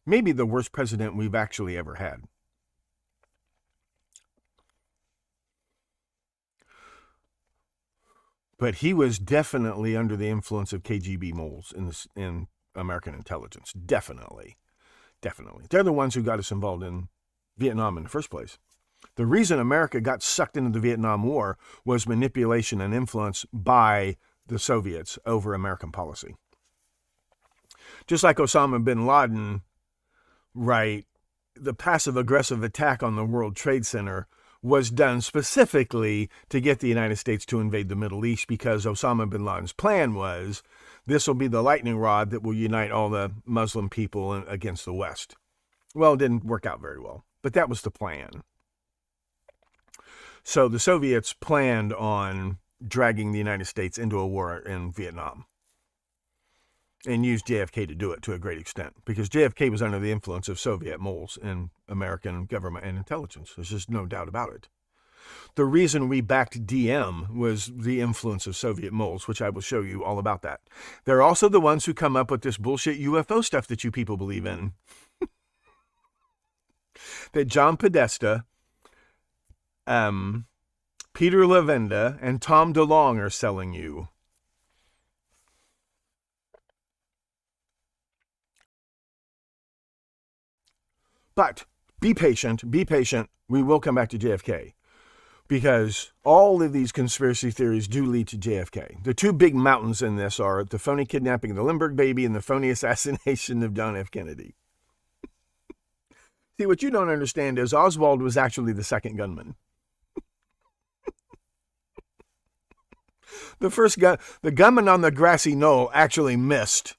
maybe the worst president we've actually ever had. But he was definitely under the influence of KGB moles in American intelligence. Definitely. They're the ones who got us involved in Vietnam in the first place. The reason America got sucked into the Vietnam War was manipulation and influence by the Soviets over American policy. Just like Osama bin Laden right, the passive-aggressive attack on the World Trade Center was done specifically to get the United States to invade the Middle East, because Osama bin Laden's plan was, this will be the lightning rod that will unite all the Muslim people against the West. Well, it didn't work out very well, but that was the plan. So the Soviets planned on dragging the United States into a war in Vietnam and used JFK to do it to a great extent, because JFK was under the influence of Soviet moles in American government and intelligence. There's just no doubt about it. The reason we backed DM was the influence of Soviet moles, which I will show you all about that. They're also the ones who come up with this bullshit UFO stuff that you people believe in. That John Podesta, Peter Levenda, and Tom DeLonge are selling you. But be patient. We will come back to JFK, because all of these conspiracy theories do lead to JFK. The two big mountains in this are the phony kidnapping of the Lindbergh baby and the phony assassination of John F. Kennedy. See, what you don't understand is Oswald was actually the second gunman. The gunman on the grassy knoll actually missed.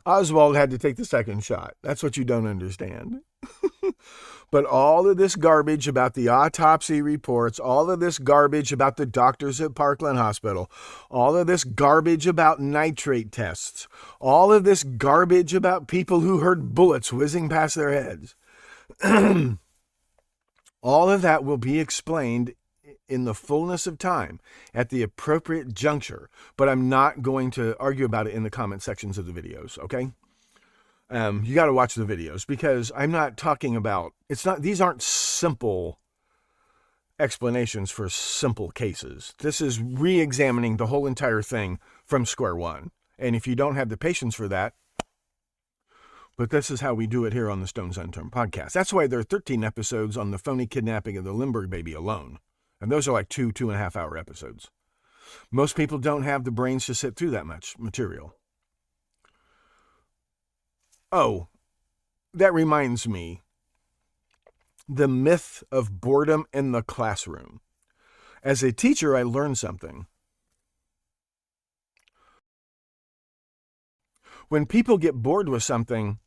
Oswald had to take the second shot. That's what you don't understand. But all of this garbage about the autopsy reports, all of this garbage about the doctors at Parkland Hospital, all of this garbage about nitrate tests, all of this garbage about people who heard bullets whizzing past their heads, all of that will be explained in the fullness of time at the appropriate juncture, but I'm not going to argue about it in the comment sections of the videos, okay? You got to watch the videos, because I'm not talking about, these aren't simple explanations for simple cases. This is re-examining the whole entire thing from square one. And if you don't have the patience for that, but this is how we do it here on the Stones Unturned podcast. That's why there are 13 episodes on the phony kidnapping of the Lindbergh baby alone. And those are like 2.5 hour episodes. Most people don't have the brains to sit through that much material. Oh, that reminds me. The myth of boredom in the classroom. As a teacher, I learned something. When people get bored with something,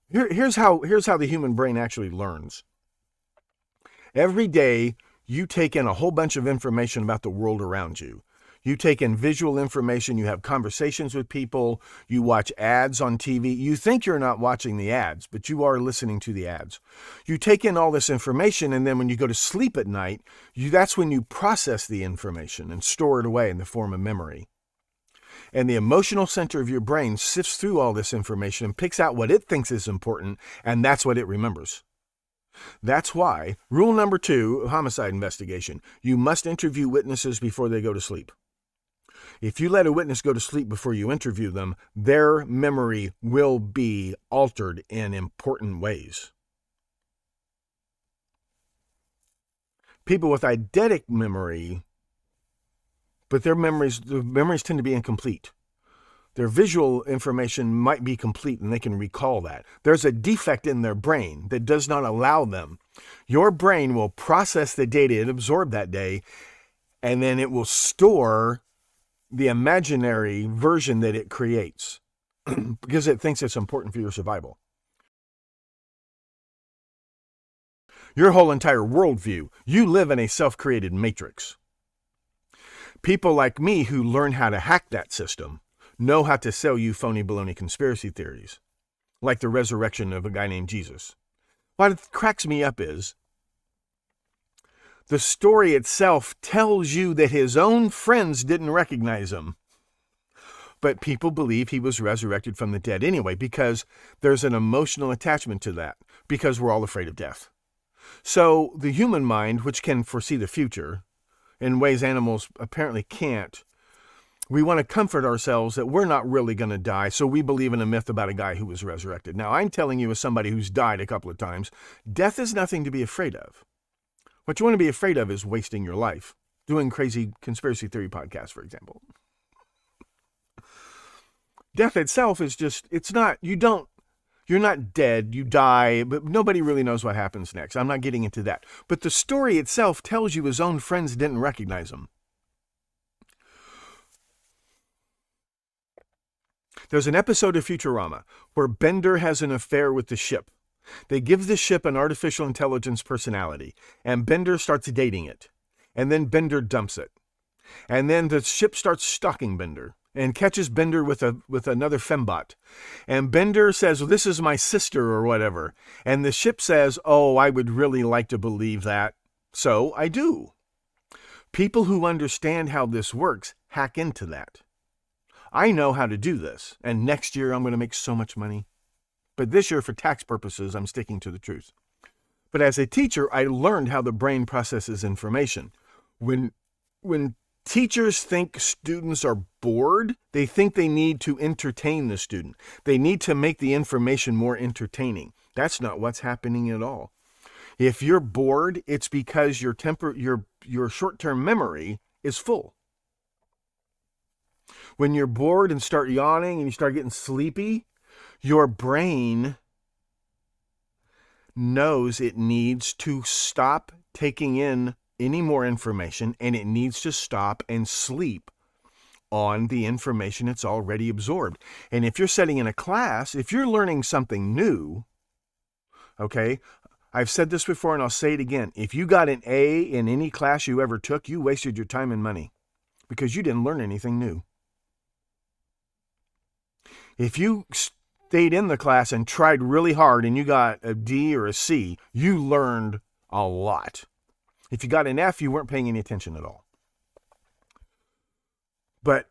here's how the human brain actually learns. Every day, you take in a whole bunch of information about the world around you. You take in visual information, you have conversations with people, you watch ads on TV. You think you're not watching the ads, but you are listening to the ads. You take in all this information, and then when you go to sleep at night, that's when you process the information and store it away in the form of memory. And the emotional center of your brain sifts through all this information and picks out what it thinks is important, and that's what it remembers. That's why, rule number 2, homicide investigation, you must interview witnesses before they go to sleep. If you let a witness go to sleep before you interview them, their memory will be altered in important ways. People with eidetic memory, but the memories tend to be incomplete. Their visual information might be complete and they can recall that. There's a defect in their brain that does not allow them. Your brain will process the data it absorbed that day, and then it will store the imaginary version that it creates because it thinks it's important for your survival. Your whole entire worldview, you live in a self-created matrix. People like me who learn how to hack that system know how to sell you phony baloney conspiracy theories, like the resurrection of a guy named Jesus. What cracks me up is the story itself tells you that his own friends didn't recognize him. But people believe he was resurrected from the dead anyway, because there's an emotional attachment to that, because we're all afraid of death. So the human mind, which can foresee the future in ways animals apparently can't, we want to comfort ourselves that we're not really going to die, so we believe in a myth about a guy who was resurrected. Now, I'm telling you as somebody who's died a couple of times, death is nothing to be afraid of. What you want to be afraid of is wasting your life, doing crazy conspiracy theory podcasts, for example. Death itself is just, you're not dead, you die, but nobody really knows what happens next. I'm not getting into that. But the story itself tells you his own friends didn't recognize him. There's an episode of Futurama where Bender has an affair with the ship. They give the ship an artificial intelligence personality, and Bender starts dating it. And then Bender dumps it. And then the ship starts stalking Bender and catches Bender with another fembot. And Bender says, well, this is my sister or whatever. And the ship says, oh, I would really like to believe that. So I do. People who understand how this works hack into that. I know how to do this, and next year I'm going to make so much money. But this year, for tax purposes, I'm sticking to the truth. But as a teacher, I learned how the brain processes information. When teachers think students are bored, they think they need to entertain the student. They need to make the information more entertaining. That's not what's happening at all. If you're bored, it's because your short-term memory is full. When you're bored and start yawning and you start getting sleepy, your brain knows it needs to stop taking in any more information, and it needs to stop and sleep on the information it's already absorbed. And if you're sitting in a class, if you're learning something new, okay, I've said this before and I'll say it again. If you got an A in any class you ever took, you wasted your time and money because you didn't learn anything new. If you stayed in the class and tried really hard and you got a D or a C, you learned a lot. If you got an F, you weren't paying any attention at all. But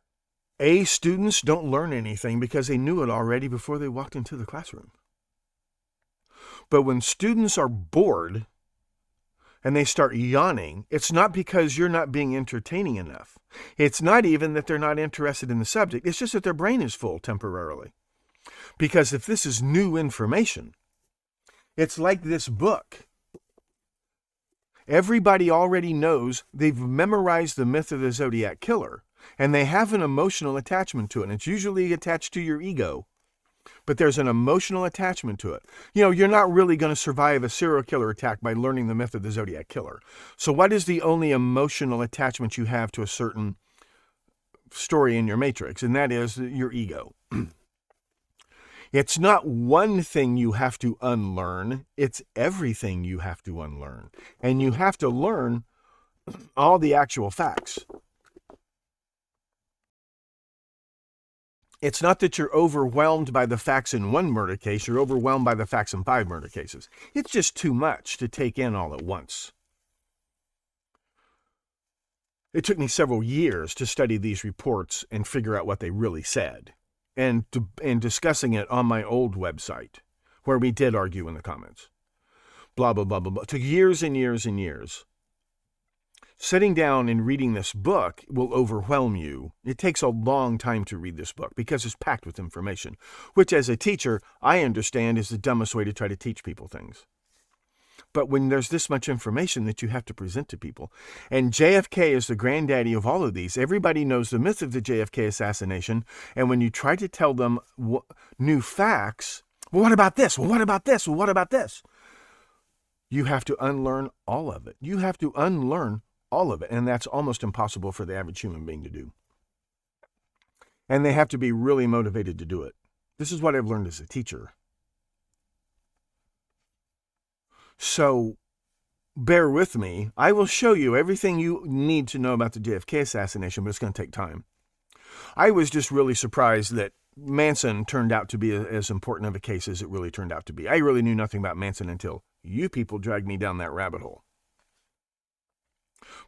A students don't learn anything because they knew it already before they walked into the classroom. But when students are bored and they start yawning, it's not because you're not being entertaining enough. It's not even that they're not interested in the subject. It's just that their brain is full temporarily. Because if this is new information, it's like this book. Everybody already knows, they've memorized the myth of the Zodiac Killer, and they have an emotional attachment to it. And it's usually attached to your ego, but there's an emotional attachment to it. You know, you're not really going to survive a serial killer attack by learning the myth of the Zodiac Killer. So what is the only emotional attachment you have to a certain story in your matrix? And that is your ego. It's not one thing you have to unlearn. It's everything you have to unlearn. And you have to learn all the actual facts. It's not that you're overwhelmed by the facts in one murder case. You're overwhelmed by the facts in 5 murder cases. It's just too much to take in all at once. It took me several years to study these reports and figure out what they really said. And discussing it on my old website, where we did argue in the comments. Blah, blah, blah, blah, blah. It took years and years and years. Sitting down and reading this book will overwhelm you. It takes a long time to read this book because it's packed with information, which as a teacher, I understand is the dumbest way to try to teach people things. But when there's this much information that you have to present to people, and JFK is the granddaddy of all of these, everybody knows the myth of the JFK assassination, and when you try to tell them new facts, well, what about this? Well, what about this? Well, what about this? You have to unlearn all of it. You have to unlearn all of it, and that's almost impossible for the average human being to do. And they have to be really motivated to do it. This is what I've learned as a teacher. So bear with me. I will show you everything you need to know about the JFK assassination, but it's going to take time. I was just really surprised that Manson turned out to be as important of a case as it really turned out to be. I really knew nothing about Manson until you people dragged me down that rabbit hole.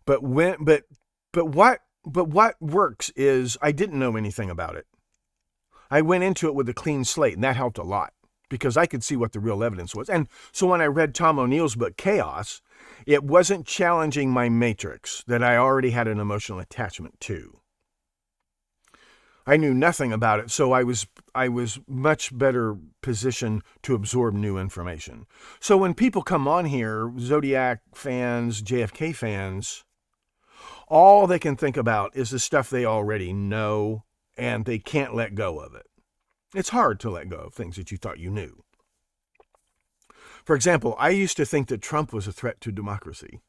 But what works is I didn't know anything about it. I went into it with a clean slate, and that helped a lot. Because I could see what the real evidence was. And so when I read Tom O'Neill's book, Chaos, it wasn't challenging my matrix that I already had an emotional attachment to. I knew nothing about it, so I was much better positioned to absorb new information. So when people come on here, Zodiac fans, JFK fans, all they can think about is the stuff they already know, and they can't let go of it. It's hard to let go of things that you thought you knew. For example, I used to think that Trump was a threat to democracy.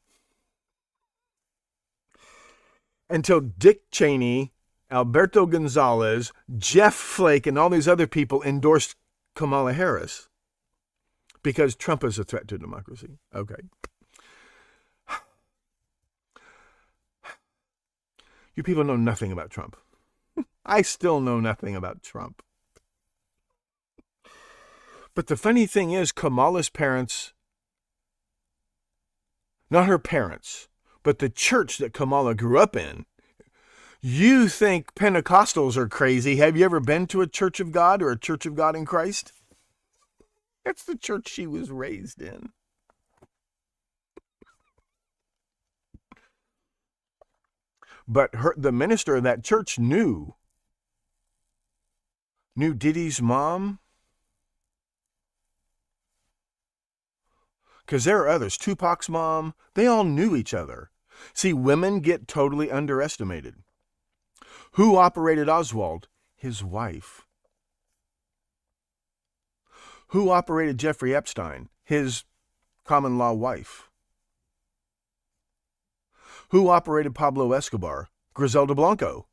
Until Dick Cheney, Alberto Gonzalez, Jeff Flake, and all these other people endorsed Kamala Harris because Trump is a threat to democracy. Okay. You people know nothing about Trump. I still know nothing about Trump. But the funny thing is, Kamala's parents, not her parents, but the church that Kamala grew up in, you think Pentecostals are crazy. Have you ever been to a Church of God or a Church of God in Christ? That's the church she was raised in. But the minister of that church knew Diddy's mom. Because there are others. Tupac's mom, they all knew each other. See, women get totally underestimated. Who operated Oswald? His wife. Who operated Jeffrey Epstein? His common law wife. Who operated Pablo Escobar? Griselda Blanco.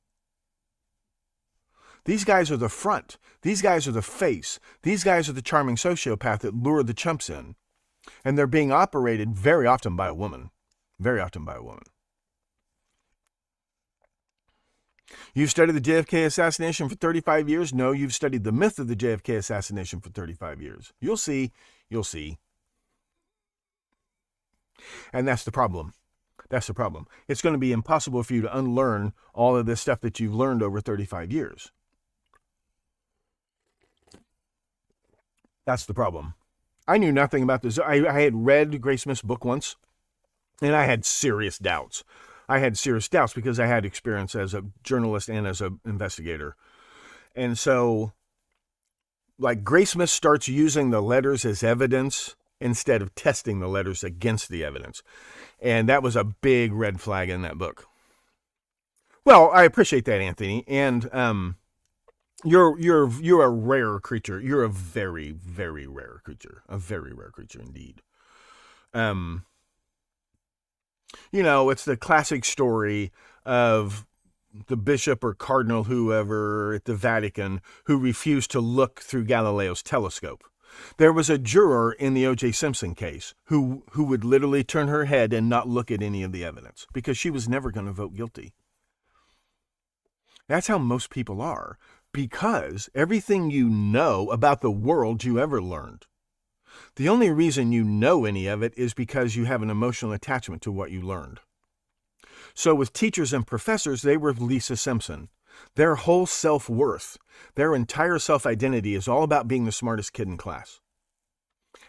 These guys are the front. These guys are the face. These guys are the charming sociopath that lure the chumps in. And they're being operated very often by a woman. Very often by a woman. You've studied the JFK assassination for 35 years? No, you've studied the myth of the JFK assassination for 35 years. You'll see. You'll see. And that's the problem. That's the problem. It's going to be impossible for you to unlearn all of this stuff that you've learned over 35 years. That's the problem. I knew nothing about this. I had read Grace Smith's book once, and I had serious doubts. I had serious doubts because I had experience as a journalist and as an investigator. And so, like, Grace Smith starts using the letters as evidence instead of testing the letters against the evidence. And that was a big red flag in that book. Well, I appreciate that, Anthony. And you're a rare creature. You're a very, very rare creature. A very rare creature indeed. You know, it's the classic story of the bishop or cardinal, whoever at the Vatican, who refused to look through Galileo's telescope. There was a juror in the O.J. Simpson case who would literally turn her head and not look at any of the evidence because she was never going to vote guilty. That's how most people are, because everything you know about the world you ever learned, the only reason you know any of it is because you have an emotional attachment to what you learned. So with teachers and professors, they were Lisa Simpson. Their whole self-worth, their entire self-identity is all about being the smartest kid in class.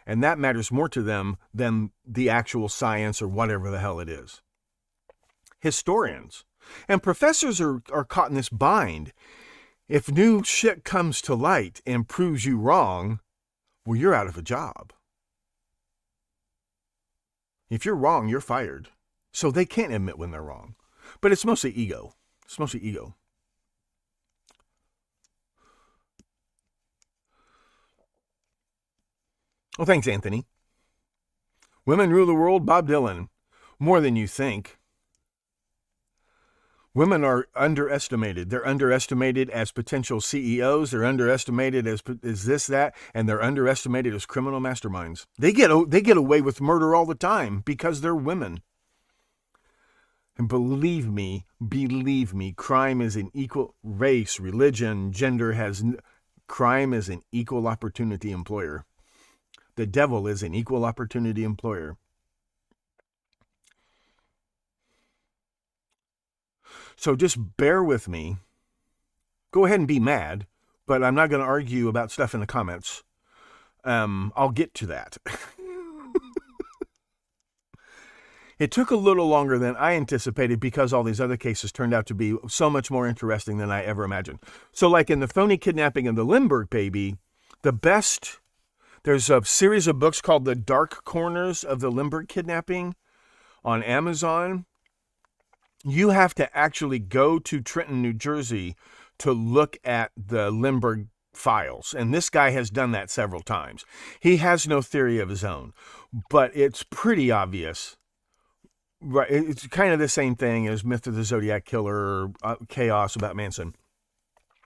And that matters more to them than the actual science or whatever the hell it is. Historians and professors are caught in this bind. If new shit comes to light and proves you wrong, well, you're out of a job. If you're wrong, you're fired. So they can't admit when they're wrong. But it's mostly ego. It's mostly ego. Well, thanks, Anthony. Women rule the world, Bob Dylan. More than you think. Women are underestimated. They're underestimated as potential CEOs. They're underestimated as this, that, and they're underestimated as criminal masterminds. They get away with murder all the time because they're women. And believe me, crime is an equal race, religion, gender crime is an equal opportunity employer. The devil is an equal opportunity employer. So just bear with me. Go ahead and be mad, but I'm not going to argue about stuff in the comments. I'll get to that. It took a little longer than I anticipated because all these other cases turned out to be so much more interesting than I ever imagined. So like in the phony kidnapping of the Lindbergh baby, there's a series of books called The Dark Corners of the Lindbergh Kidnapping on Amazon. You have to actually go to Trenton, New Jersey to look at the Lindbergh files. And this guy has done that several times. He has no theory of his own, but it's pretty obvious. Right, it's kind of the same thing as Myth of the Zodiac Killer, Chaos about Manson.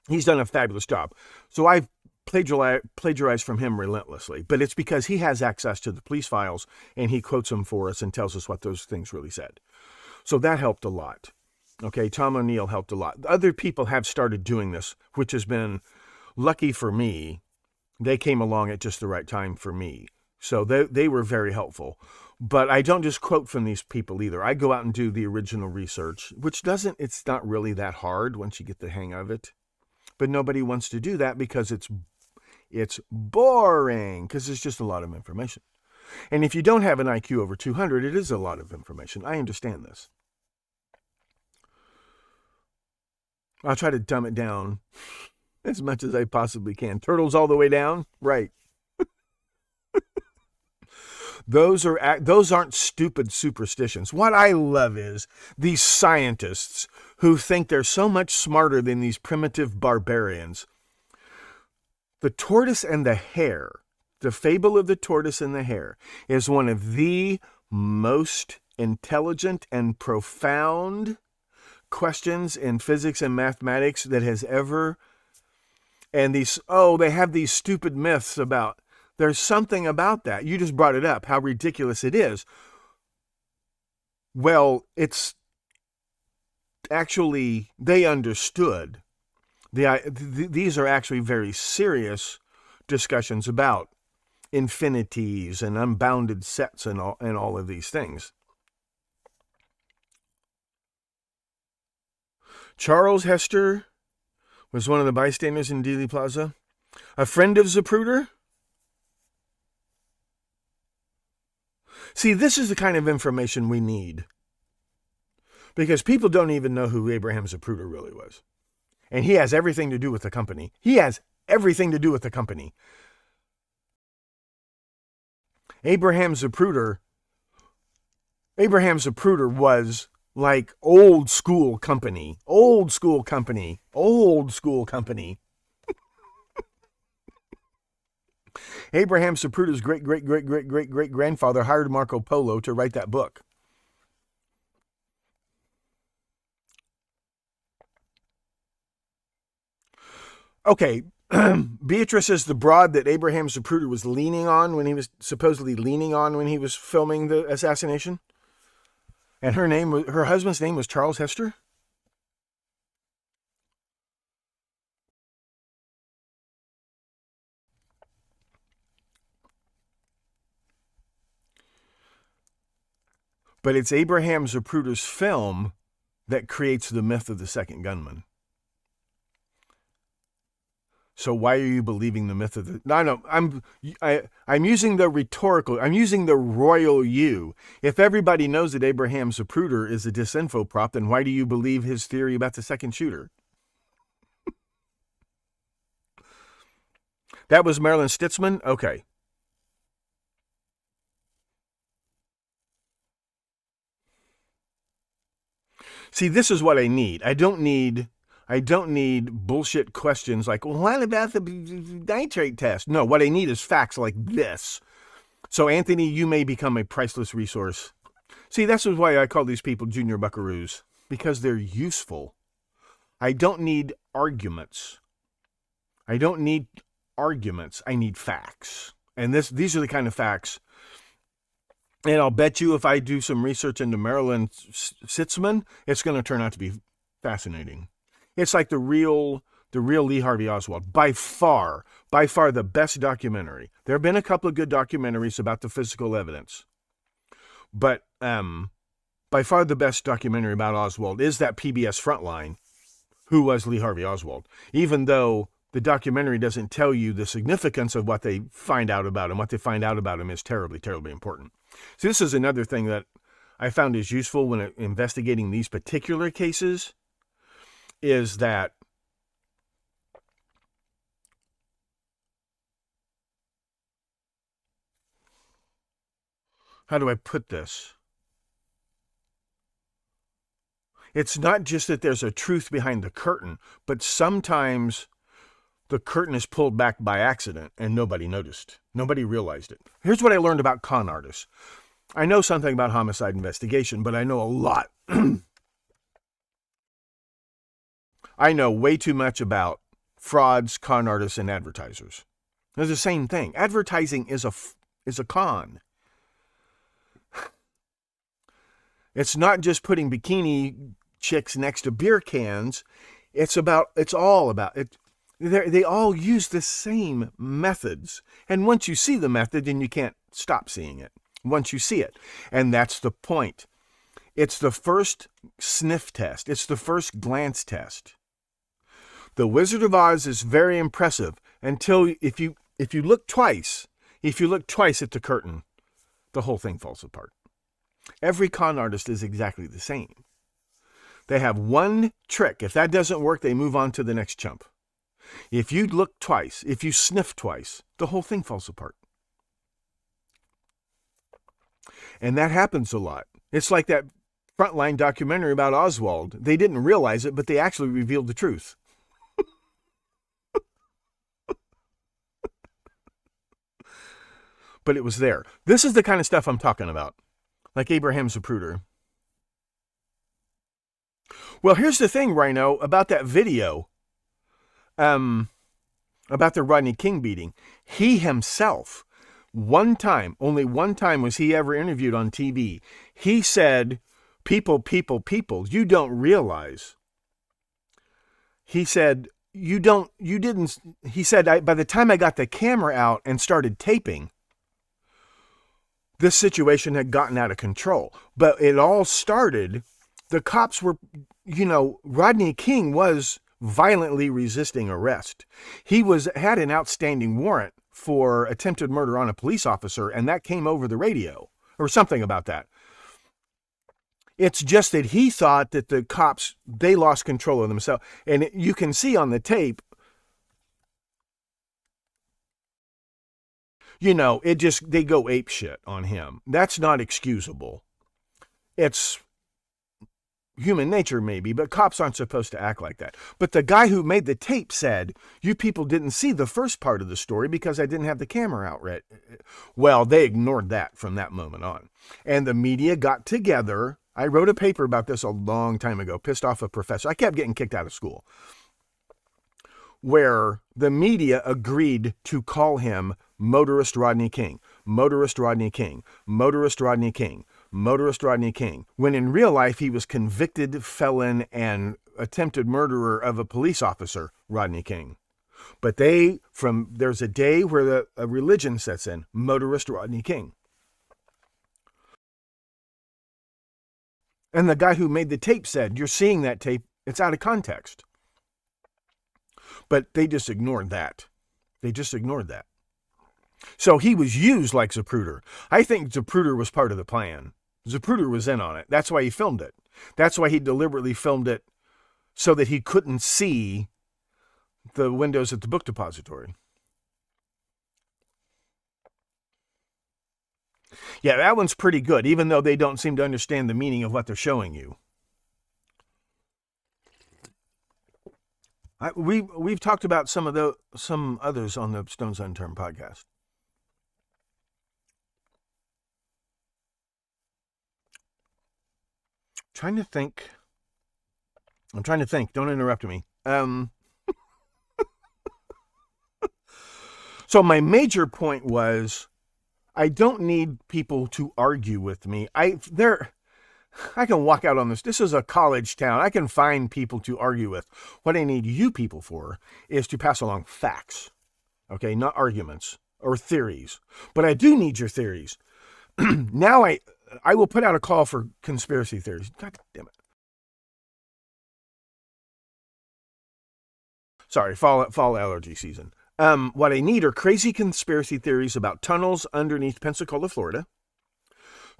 He's done a fabulous job. So I've plagiarized from him relentlessly, but it's because he has access to the police files and he quotes them for us and tells us what those things really said. So that helped a lot. Okay, Tom O'Neill helped a lot. Other people have started doing this, which has been lucky for me. They came along at just the right time for me. So they were very helpful. But I don't just quote from these people either. I go out and do the original research, which it's not really that hard once you get the hang of it. But nobody wants to do that because it's boring, because it's just a lot of information. And if you don't have an IQ over 200, it is a lot of information. I understand this. I'll try to dumb it down as much as I possibly can. Turtles all the way down? Right. Those aren't stupid superstitions. What I love is these scientists who think they're so much smarter than these primitive barbarians. The tortoise and the hare, the fable of the tortoise and the hare, is one of the most intelligent and profound questions in physics and mathematics that has ever. And they have these stupid myths about. There's something about that. You just brought it up, how ridiculous it is. Well, it's actually, they understood. These are actually very serious discussions about infinities and unbounded sets and all of these things. Charles Hester was one of the bystanders in Dealey Plaza. A friend of Zapruder. See, this is the kind of information we need. Because people don't even know who Abraham Zapruder really was. And he has everything to do with the company. Abraham Zapruder was like old school company. Abraham Zapruder's great-great-great-great-great-grandfather hired Marco Polo to write that book. Okay, Beatrice is the broad that Abraham Zapruder was supposedly leaning on when he was filming the assassination. And her husband's name was Charles Hester. But it's Abraham Zapruder's film that creates the myth of the second gunman. So why are you believing the myth of the... No, I'm using the rhetorical... I'm using the royal you. If everybody knows that Abraham Zapruder is a disinfo prop, then why do you believe his theory about the second shooter? That was Marilyn Stitzman? Okay. See, this is what I need. I don't need bullshit questions like, well, what about the nitrate test? No, what I need is facts like this. So, Anthony, you may become a priceless resource. See, that's why I call these people junior buckaroos, because they're useful. I don't need arguments. I need facts. And these are the kind of facts. And I'll bet you if I do some research into Marilyn Sitzman, it's going to turn out to be fascinating. It's like the real Lee Harvey Oswald. By far the best documentary. There have been a couple of good documentaries about the physical evidence. But by far the best documentary about Oswald is that PBS Frontline, Who Was Lee Harvey Oswald? Even though the documentary doesn't tell you the significance of what they find out about him. What they find out about him is terribly, terribly important. So this is another thing that I found is useful when investigating these particular cases, is that how do I put this? It's not just that there's a truth behind the curtain, but sometimes the curtain is pulled back by accident and nobody noticed. Nobody realized it. Here's what I learned about con artists. I know something about homicide investigation, but I know a lot. I know way too much about frauds, con artists, and advertisers. They're the same thing. Advertising is a con. It's not just putting bikini chicks next to beer cans. It's all about it. They all use the same methods. And once you see the method, then you can't stop seeing it. Once you see it. And that's the point. It's the first sniff test. It's the first glance test. The Wizard of Oz is very impressive until if you look twice at the curtain, the whole thing falls apart. Every con artist is exactly the same. They have one trick. If that doesn't work, they move on to the next chump. If you look twice, if you sniff twice, the whole thing falls apart. And that happens a lot. It's like that Frontline documentary about Oswald. They didn't realize it, but they actually revealed the truth. But it was there. This is the kind of stuff I'm talking about. Like Abraham Zapruder. Well, here's the thing, Rhino, about that video. About the Rodney King beating. He himself, only one time was he ever interviewed on TV. He said, people, you don't realize. He said, he said, by the time I got the camera out and started taping, this situation had gotten out of control. But it all started, the cops were, Rodney King was violently resisting arrest. He had an outstanding warrant for attempted murder on a police officer, and that came over the radio, or something about that. It's just that he thought that the cops, they lost control of themselves. And you can see on the tape, they go ape shit on him. That's not excusable. It's human nature maybe, but cops aren't supposed to act like that. But the guy who made the tape said, you people didn't see the first part of the story because I didn't have the camera out right. Well, they ignored that from that moment on. And the media got together. I wrote a paper about this a long time ago, pissed off a professor. I kept getting kicked out of school. Where the media agreed to call him Motorist Rodney King, Motorist Rodney King, Motorist Rodney King, Motorist Rodney King, when in real life he was convicted felon and attempted murderer of a police officer, Rodney King. But there's a day where a religion sets in, Motorist Rodney King. And the guy who made the tape said, you're seeing that tape, it's out of context. But they just ignored that. So he was used like Zapruder. I think Zapruder was part of the plan. Zapruder was in on it. That's why he filmed it. That's why he deliberately filmed it so that he couldn't see the windows at the book depository. Yeah, that one's pretty good, even though they don't seem to understand the meaning of what they're showing you. We've talked about some others on the Stones Unturned podcast. I'm trying to think. Don't interrupt me. So my major point was, I don't need people to argue with me. I can walk out on this. This is a college town. I can find people to argue with. What I need you people for is to pass along facts. Okay, not arguments or theories. But I do need your theories. Now I will put out a call for conspiracy theories. God damn it. Sorry, fall allergy season. What I need are crazy conspiracy theories about tunnels underneath Pensacola, Florida.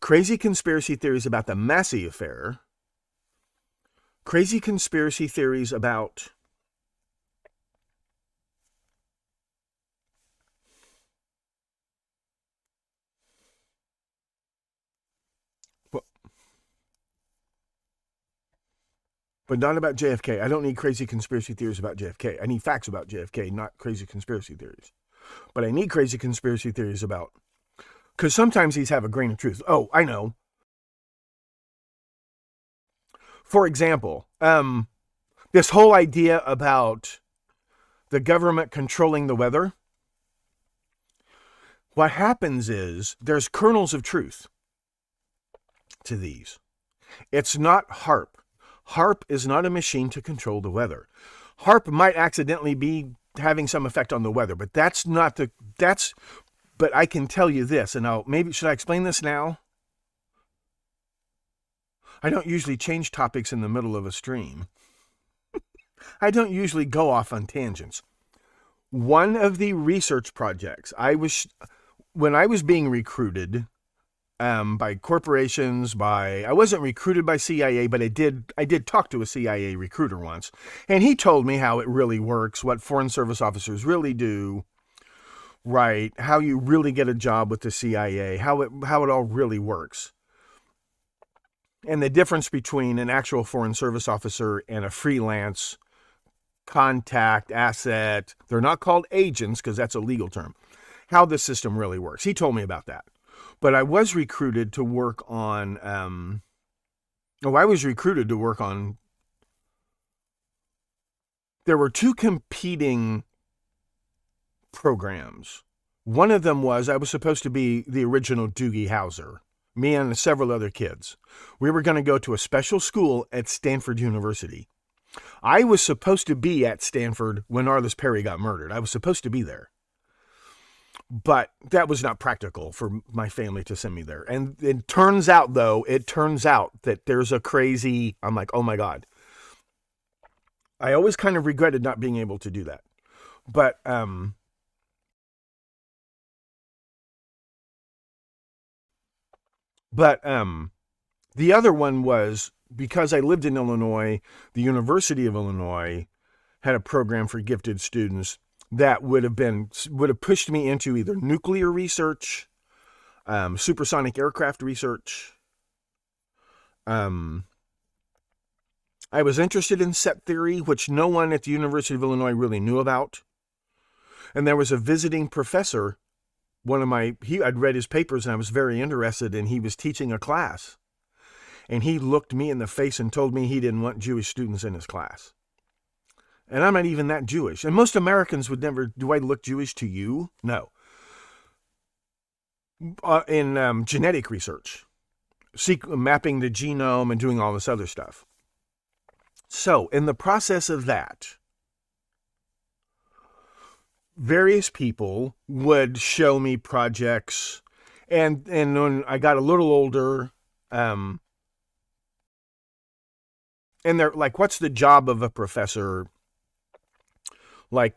Crazy conspiracy theories about the Massey affair. Crazy conspiracy theories about but not about JFK. I don't need crazy conspiracy theories about JFK. I need facts about JFK, not crazy conspiracy theories. But I need crazy conspiracy theories about, because sometimes these have a grain of truth. Oh, I know. For example, this whole idea about the government controlling the weather. What happens is there's kernels of truth to these. It's not HAARP. HAARP is not a machine to control the weather. HAARP might accidentally be having some effect on the weather, but but I can tell you this, and should I explain this now? I don't usually change topics in the middle of a stream. I don't usually go off on tangents. One of the research projects when I was being recruited by corporations, I wasn't recruited by CIA, but I did talk to a CIA recruiter once, and he told me how it really works, what Foreign Service officers really do, right? How you really get a job with the CIA, how it all really works. And the difference between an actual Foreign Service officer and a freelance contact asset. They're not called agents because that's a legal term. How the system really works. He told me about that. But I was recruited to work on, there were two competing programs. One of them was I was supposed to be the original Doogie Howser, me and several other kids. We were going to go to a special school at Stanford University. I was supposed to be at Stanford when Arliss Perry got murdered. I was supposed to be there. But that was not practical for my family to send me there. And it turns out that there's a crazy, I'm like, oh my God. I always kind of regretted not being able to do that. But, the other one was because I lived in Illinois, the University of Illinois had a program for gifted students that would have pushed me into either nuclear research, supersonic aircraft research. I was interested in set theory, which no one at the University of Illinois really knew about. And there was a visiting professor, I'd read his papers and I was very interested, and he was teaching a class. And he looked me in the face and told me he didn't want Jewish students in his class. And I'm not even that Jewish. And most Americans would never, do I look Jewish to you? No. In genetic research, mapping the genome and doing all this other stuff. So in the process of that, various people would show me projects. And when I got a little older, and they're like, what's the job of a professor? Like,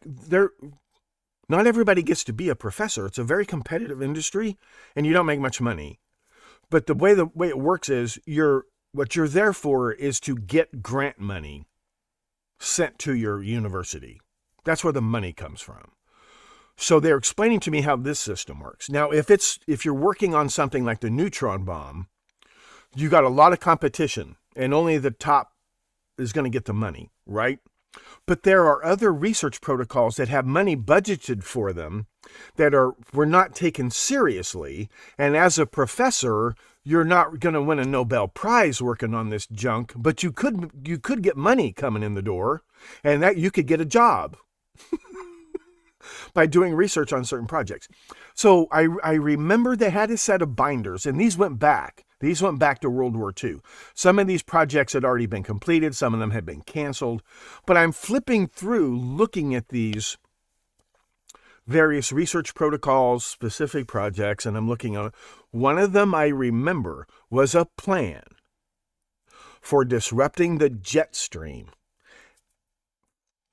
not everybody gets to be a professor. It's a very competitive industry, and you don't make much money. But the way it works is what you're there for is to get grant money sent to your university. That's where the money comes from. So they're explaining to me how this system works. Now, if you're working on something like the neutron bomb, you got a lot of competition, and only the top is going to get the money, right? But there are other research protocols that have money budgeted for them that were not taken seriously. And as a professor, you're not going to win a Nobel Prize working on this junk, but you could get money coming in the door, and that you could get a job by doing research on certain projects. So I remember they had a set of binders, and these went back. These went back to World War II. Some of these projects had already been completed. Some of them had been canceled. But I'm flipping through, looking at these various research protocols, specific projects, and I'm looking at one of them I remember was a plan for disrupting the jet stream.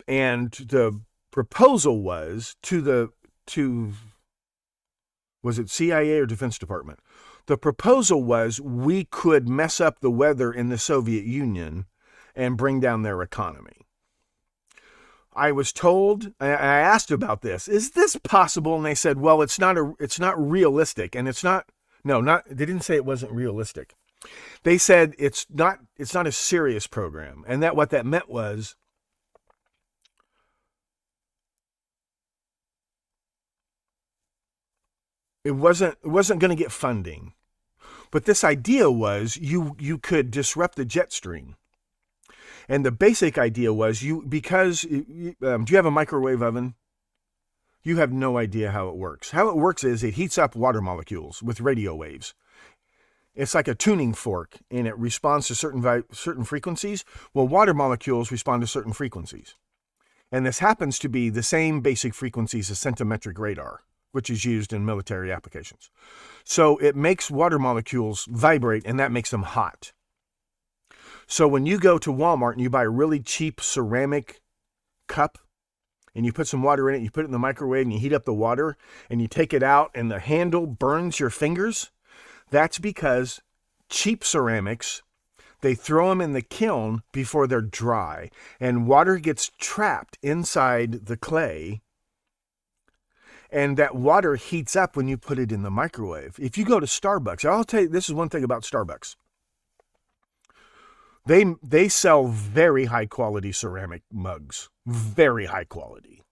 And the proposal was was it CIA or Defense Department? The proposal was we could mess up the weather in the Soviet Union and bring down their economy. I was told, I asked about this, is this possible? And they said, well, it's not realistic. And they didn't say it wasn't realistic. They said it's not a serious program, and that what that meant was it wasn't going to get funding. But this idea was you could disrupt the jet stream. And the basic idea was do you have a microwave oven? You have no idea how it works. How it works is it heats up water molecules with radio waves. It's like a tuning fork, and it responds to certain frequencies. Well, water molecules respond to certain frequencies. And this happens to be the same basic frequencies as centimetric radar, which is used in military applications. So it makes water molecules vibrate, and that makes them hot. So when you go to Walmart and you buy a really cheap ceramic cup, and you put some water in it, you put it in the microwave, and you heat up the water, and you take it out, and the handle burns your fingers, that's because cheap ceramics, they throw them in the kiln before they're dry, and water gets trapped inside the clay, and that water heats up when you put it in the microwave. If you go to Starbucks, I'll tell you, this is one thing about Starbucks. They sell very high quality ceramic mugs, very high quality.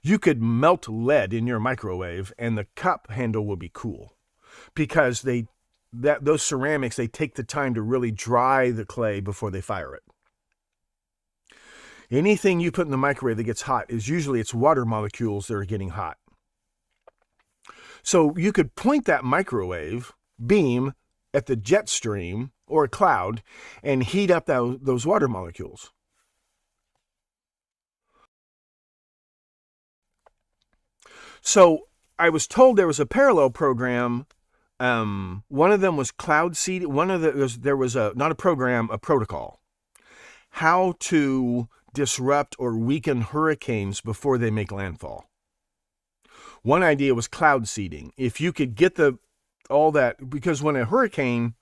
You could melt lead in your microwave and the cup handle will be cool, because those ceramics, they take the time to really dry the clay before they fire it. Anything you put in the microwave that gets hot is usually it's water molecules that are getting hot. So you could point that microwave beam at the jet stream or a cloud and heat up those water molecules. So I was told there was a parallel program. One of them was cloud seed. There was not a program, a protocol. How to disrupt or weaken hurricanes before they make landfall. One idea was cloud seeding. If you could get all that, because when a hurricane,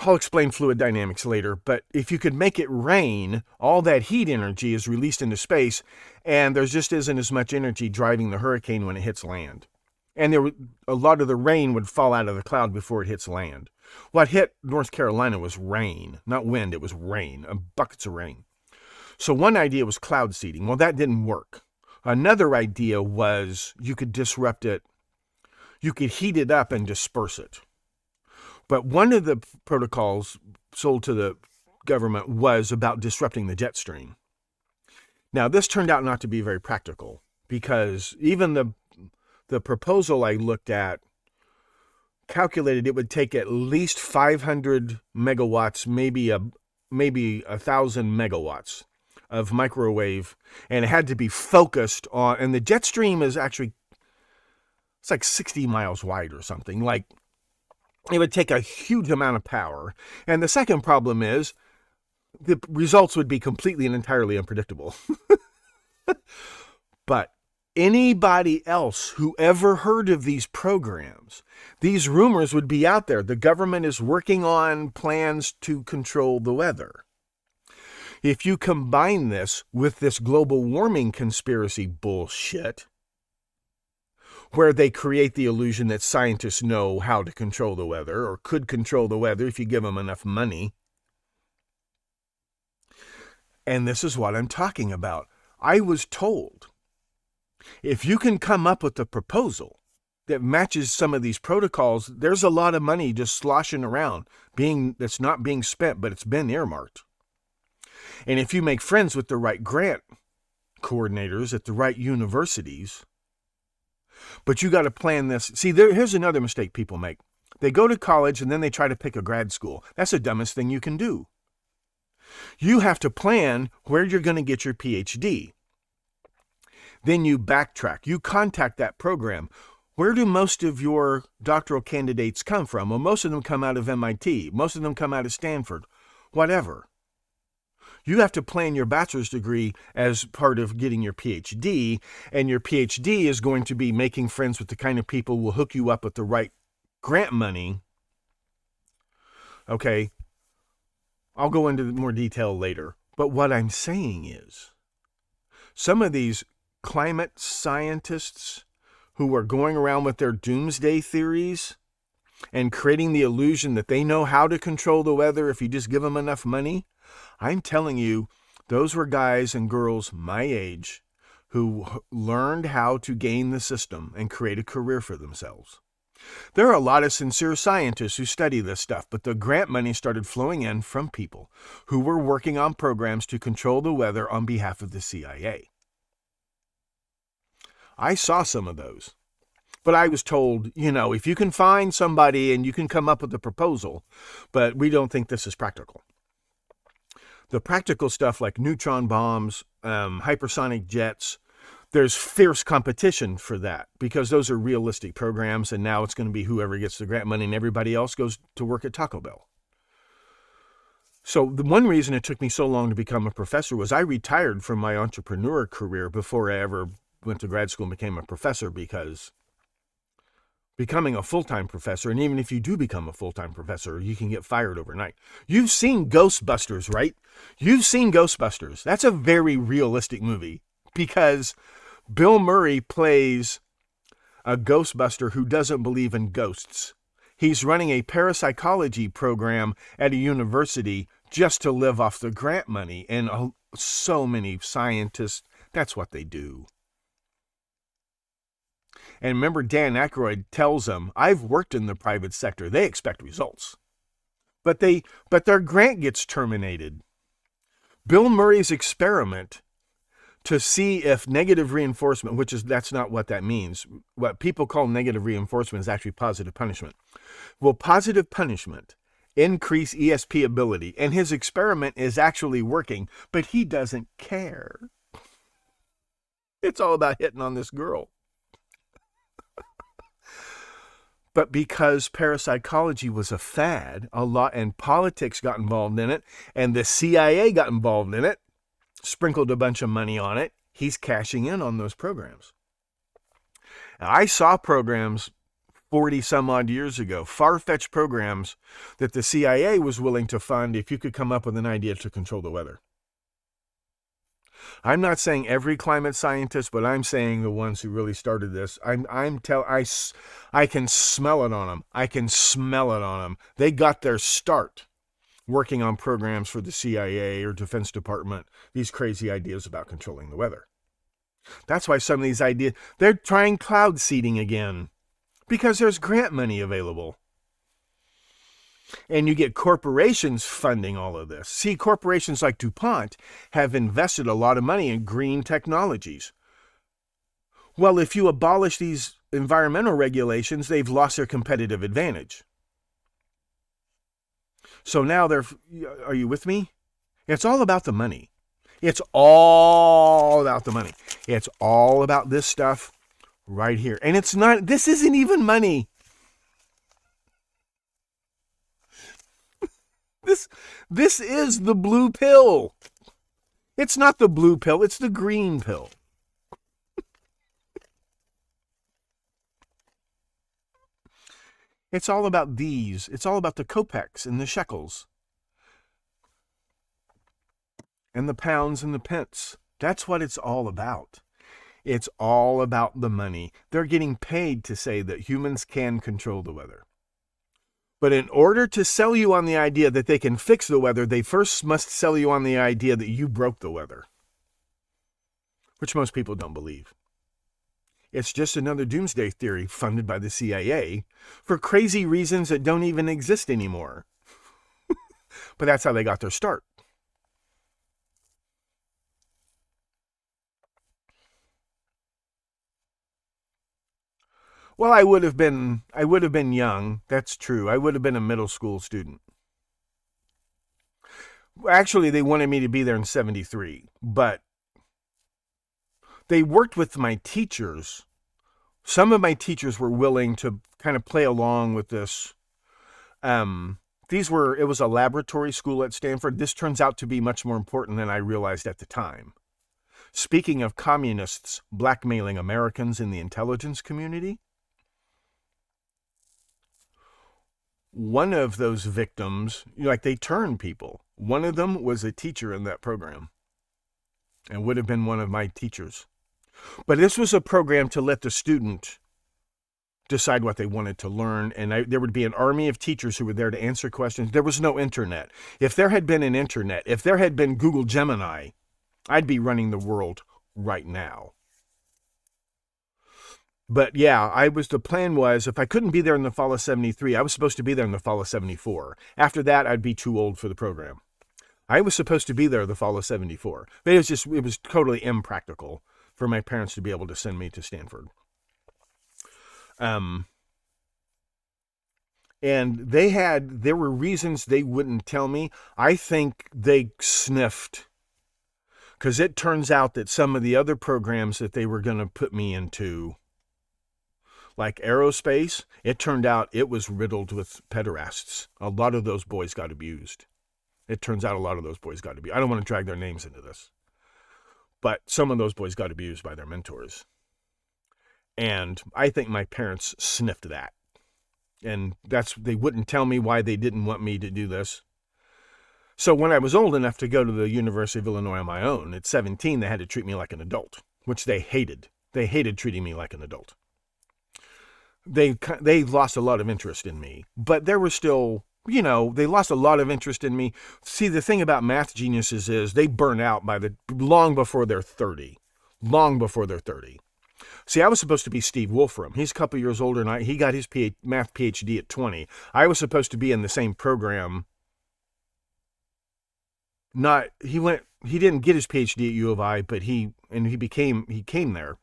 I'll explain fluid dynamics later, but if you could make it rain, all that heat energy is released into space, and there just isn't as much energy driving the hurricane when it hits land. And a lot of the rain would fall out of the cloud before it hits land. What hit North Carolina was rain, not wind, it was rain, buckets of rain. So one idea was cloud seeding. Well, that didn't work. Another idea was you could disrupt it. You could heat it up and disperse it. But one of the protocols sold to the government was about disrupting the jet stream. Now, this turned out not to be very practical, because even the proposal I looked at calculated it would take at least 500 megawatts, maybe 1,000 megawatts of microwave, and it had to be focused on, and the jet stream is actually, it's like 60 miles wide or something. Like, it would take a huge amount of power. And the second problem is the results would be completely and entirely unpredictable. But anybody else who ever heard of these programs, these rumors would be out there. The government is working on plans to control the weather. If you combine this with this global warming conspiracy bullshit, where they create the illusion that scientists know how to control the weather, or could control the weather if you give them enough money. And this is what I'm talking about. I was told, if you can come up with a proposal that matches some of these protocols, there's a lot of money just sloshing around, that's not being spent, but it's been earmarked. And if you make friends with the right grant coordinators at the right universities, but you got to plan this. See, here's another mistake people make. They go to college and then they try to pick a grad school. That's the dumbest thing you can do. You have to plan where you're going to get your PhD. Then you backtrack. You contact that program. Where do most of your doctoral candidates come from? Well, most of them come out of MIT. Most of them come out of Stanford. Whatever. You have to plan your bachelor's degree as part of getting your PhD, and your PhD is going to be making friends with the kind of people who will hook you up with the right grant money. Okay, I'll go into more detail later, but what I'm saying is, some of these climate scientists who are going around with their doomsday theories, and creating the illusion that they know how to control the weather if you just give them enough money, I'm telling you, those were guys and girls my age who learned how to game the system and create a career for themselves. There are a lot of sincere scientists who study this stuff, but the grant money started flowing in from people who were working on programs to control the weather on behalf of the CIA. I saw some of those, but I was told, if you can find somebody and you can come up with a proposal, but we don't think this is practical. The practical stuff like neutron bombs, hypersonic jets, there's fierce competition for that because those are realistic programs, and now it's going to be whoever gets the grant money and everybody else goes to work at Taco Bell. So the one reason it took me so long to become a professor was I retired from my entrepreneur career before I ever went to grad school and became a professor, because becoming a full-time professor, and even if you do become a full-time professor, you can get fired overnight. You've seen Ghostbusters, right? You've seen Ghostbusters. That's a very realistic movie because Bill Murray plays a Ghostbuster who doesn't believe in ghosts. He's running a parapsychology program at a university just to live off the grant money. And so many scientists, that's what they do. And remember, Dan Aykroyd tells them, I've worked in the private sector. They expect results. But their grant gets terminated. Bill Murray's experiment to see if negative reinforcement, that's not what that means. What people call negative reinforcement is actually positive punishment. Will positive punishment increase ESP ability? And his experiment is actually working, but he doesn't care. It's all about hitting on this girl. But because parapsychology was a fad, and politics got involved in it, and the CIA got involved in it, sprinkled a bunch of money on it, he's cashing in on those programs. Now, I saw programs 40 some odd years ago, far-fetched programs that the CIA was willing to fund if you could come up with an idea to control the weather. I'm not saying every climate scientist, but I'm saying the ones who really started this. I can smell it on them. I can smell it on them. They got their start working on programs for the CIA or Defense Department, these crazy ideas about controlling the weather. That's why some of these ideas, they're trying cloud seeding again, because there's grant money available. And you get corporations funding all of this. See, corporations like DuPont have invested a lot of money in green technologies. Well, if you abolish these environmental regulations, they've lost their competitive advantage. So now are you with me? It's all about the money. It's all about the money. It's all about this stuff right here. And this isn't even money. This is the blue pill. It's not the blue pill, it's the green pill. It's all about these. It's all about the kopecks and the shekels. And the pounds and the pence. That's what it's all about. It's all about the money. They're getting paid to say that humans can control the weather. But in order to sell you on the idea that they can fix the weather, they first must sell you on the idea that you broke the weather, which most people don't believe. It's just another doomsday theory funded by the CIA for crazy reasons that don't even exist anymore. But that's how they got their start. Well, I would have been young. That's true. I would have been a middle school student. Actually, they wanted me to be there in 73, but they worked with my teachers. Some of my teachers were willing to kind of play along with this. It was a laboratory school at Stanford. This turns out to be much more important than I realized at the time. Speaking of communists blackmailing Americans in the intelligence community, one of those victims, they turn people. One of them was a teacher in that program and would have been one of my teachers. But this was a program to let the student decide what they wanted to learn. And there would be an army of teachers who were there to answer questions. There was no internet. If there had been an internet, if there had been Google Gemini, I'd be running the world right now. But yeah, the plan was if I couldn't be there in the fall of 73, I was supposed to be there in the fall of 74. After that, I'd be too old for the program. I was supposed to be there the fall of 74. But it was totally impractical for my parents to be able to send me to Stanford. And there were reasons they wouldn't tell me. I think they sniffed, because it turns out that some of the other programs that they were going to put me into, like aerospace, it turned out it was riddled with pederasts. A lot of those boys got abused. It turns out a lot of those boys got abused. I don't want to drag their names into this, but some of those boys got abused by their mentors. And I think my parents sniffed that. And they wouldn't tell me why they didn't want me to do this. So when I was old enough to go to the University of Illinois on my own, at 17, they had to treat me like an adult, which they hated. They hated treating me like an adult. They lost a lot of interest in me, but there was still, they lost a lot of interest in me. See, the thing about math geniuses is they burn out long before they're 30. Long before they're 30. See, I was supposed to be Steve Wolfram. He's a couple years older than he got his math PhD at 20. I was supposed to be in the same program. He didn't get his PhD at U of I, but he came there.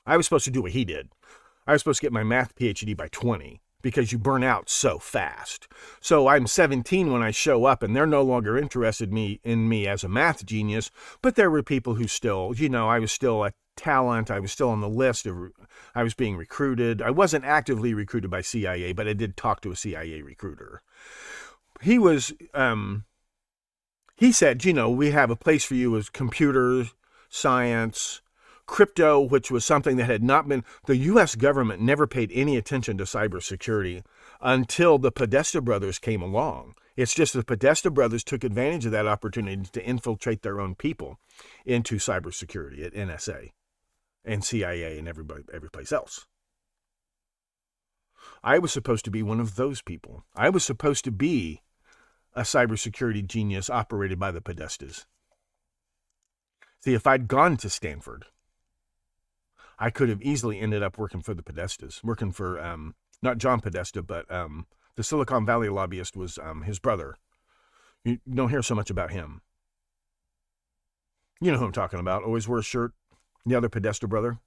I was supposed to do what he did. I was supposed to get my math PhD by 20 because you burn out so fast. So I'm 17 when I show up, and they're no longer interested in me as a math genius, but there were people who still, I was still a talent. I was still on the list. I was being recruited. I wasn't actively recruited by CIA, but I did talk to a CIA recruiter. He said, we have a place for you as computer science, crypto, which was something that had not been, the U.S. government never paid any attention to cybersecurity until the Podesta brothers came along. It's just the Podesta brothers took advantage of that opportunity to infiltrate their own people into cybersecurity at NSA and CIA and every place else. I was supposed to be one of those people. I was supposed to be a cybersecurity genius operated by the Podestas. See, if I'd gone to Stanford, I could have easily ended up working for the Podestas, working for, not John Podesta, but the Silicon Valley lobbyist was his brother. You don't hear so much about him. You know who I'm talking about. Always wore a shirt. The other Podesta brother.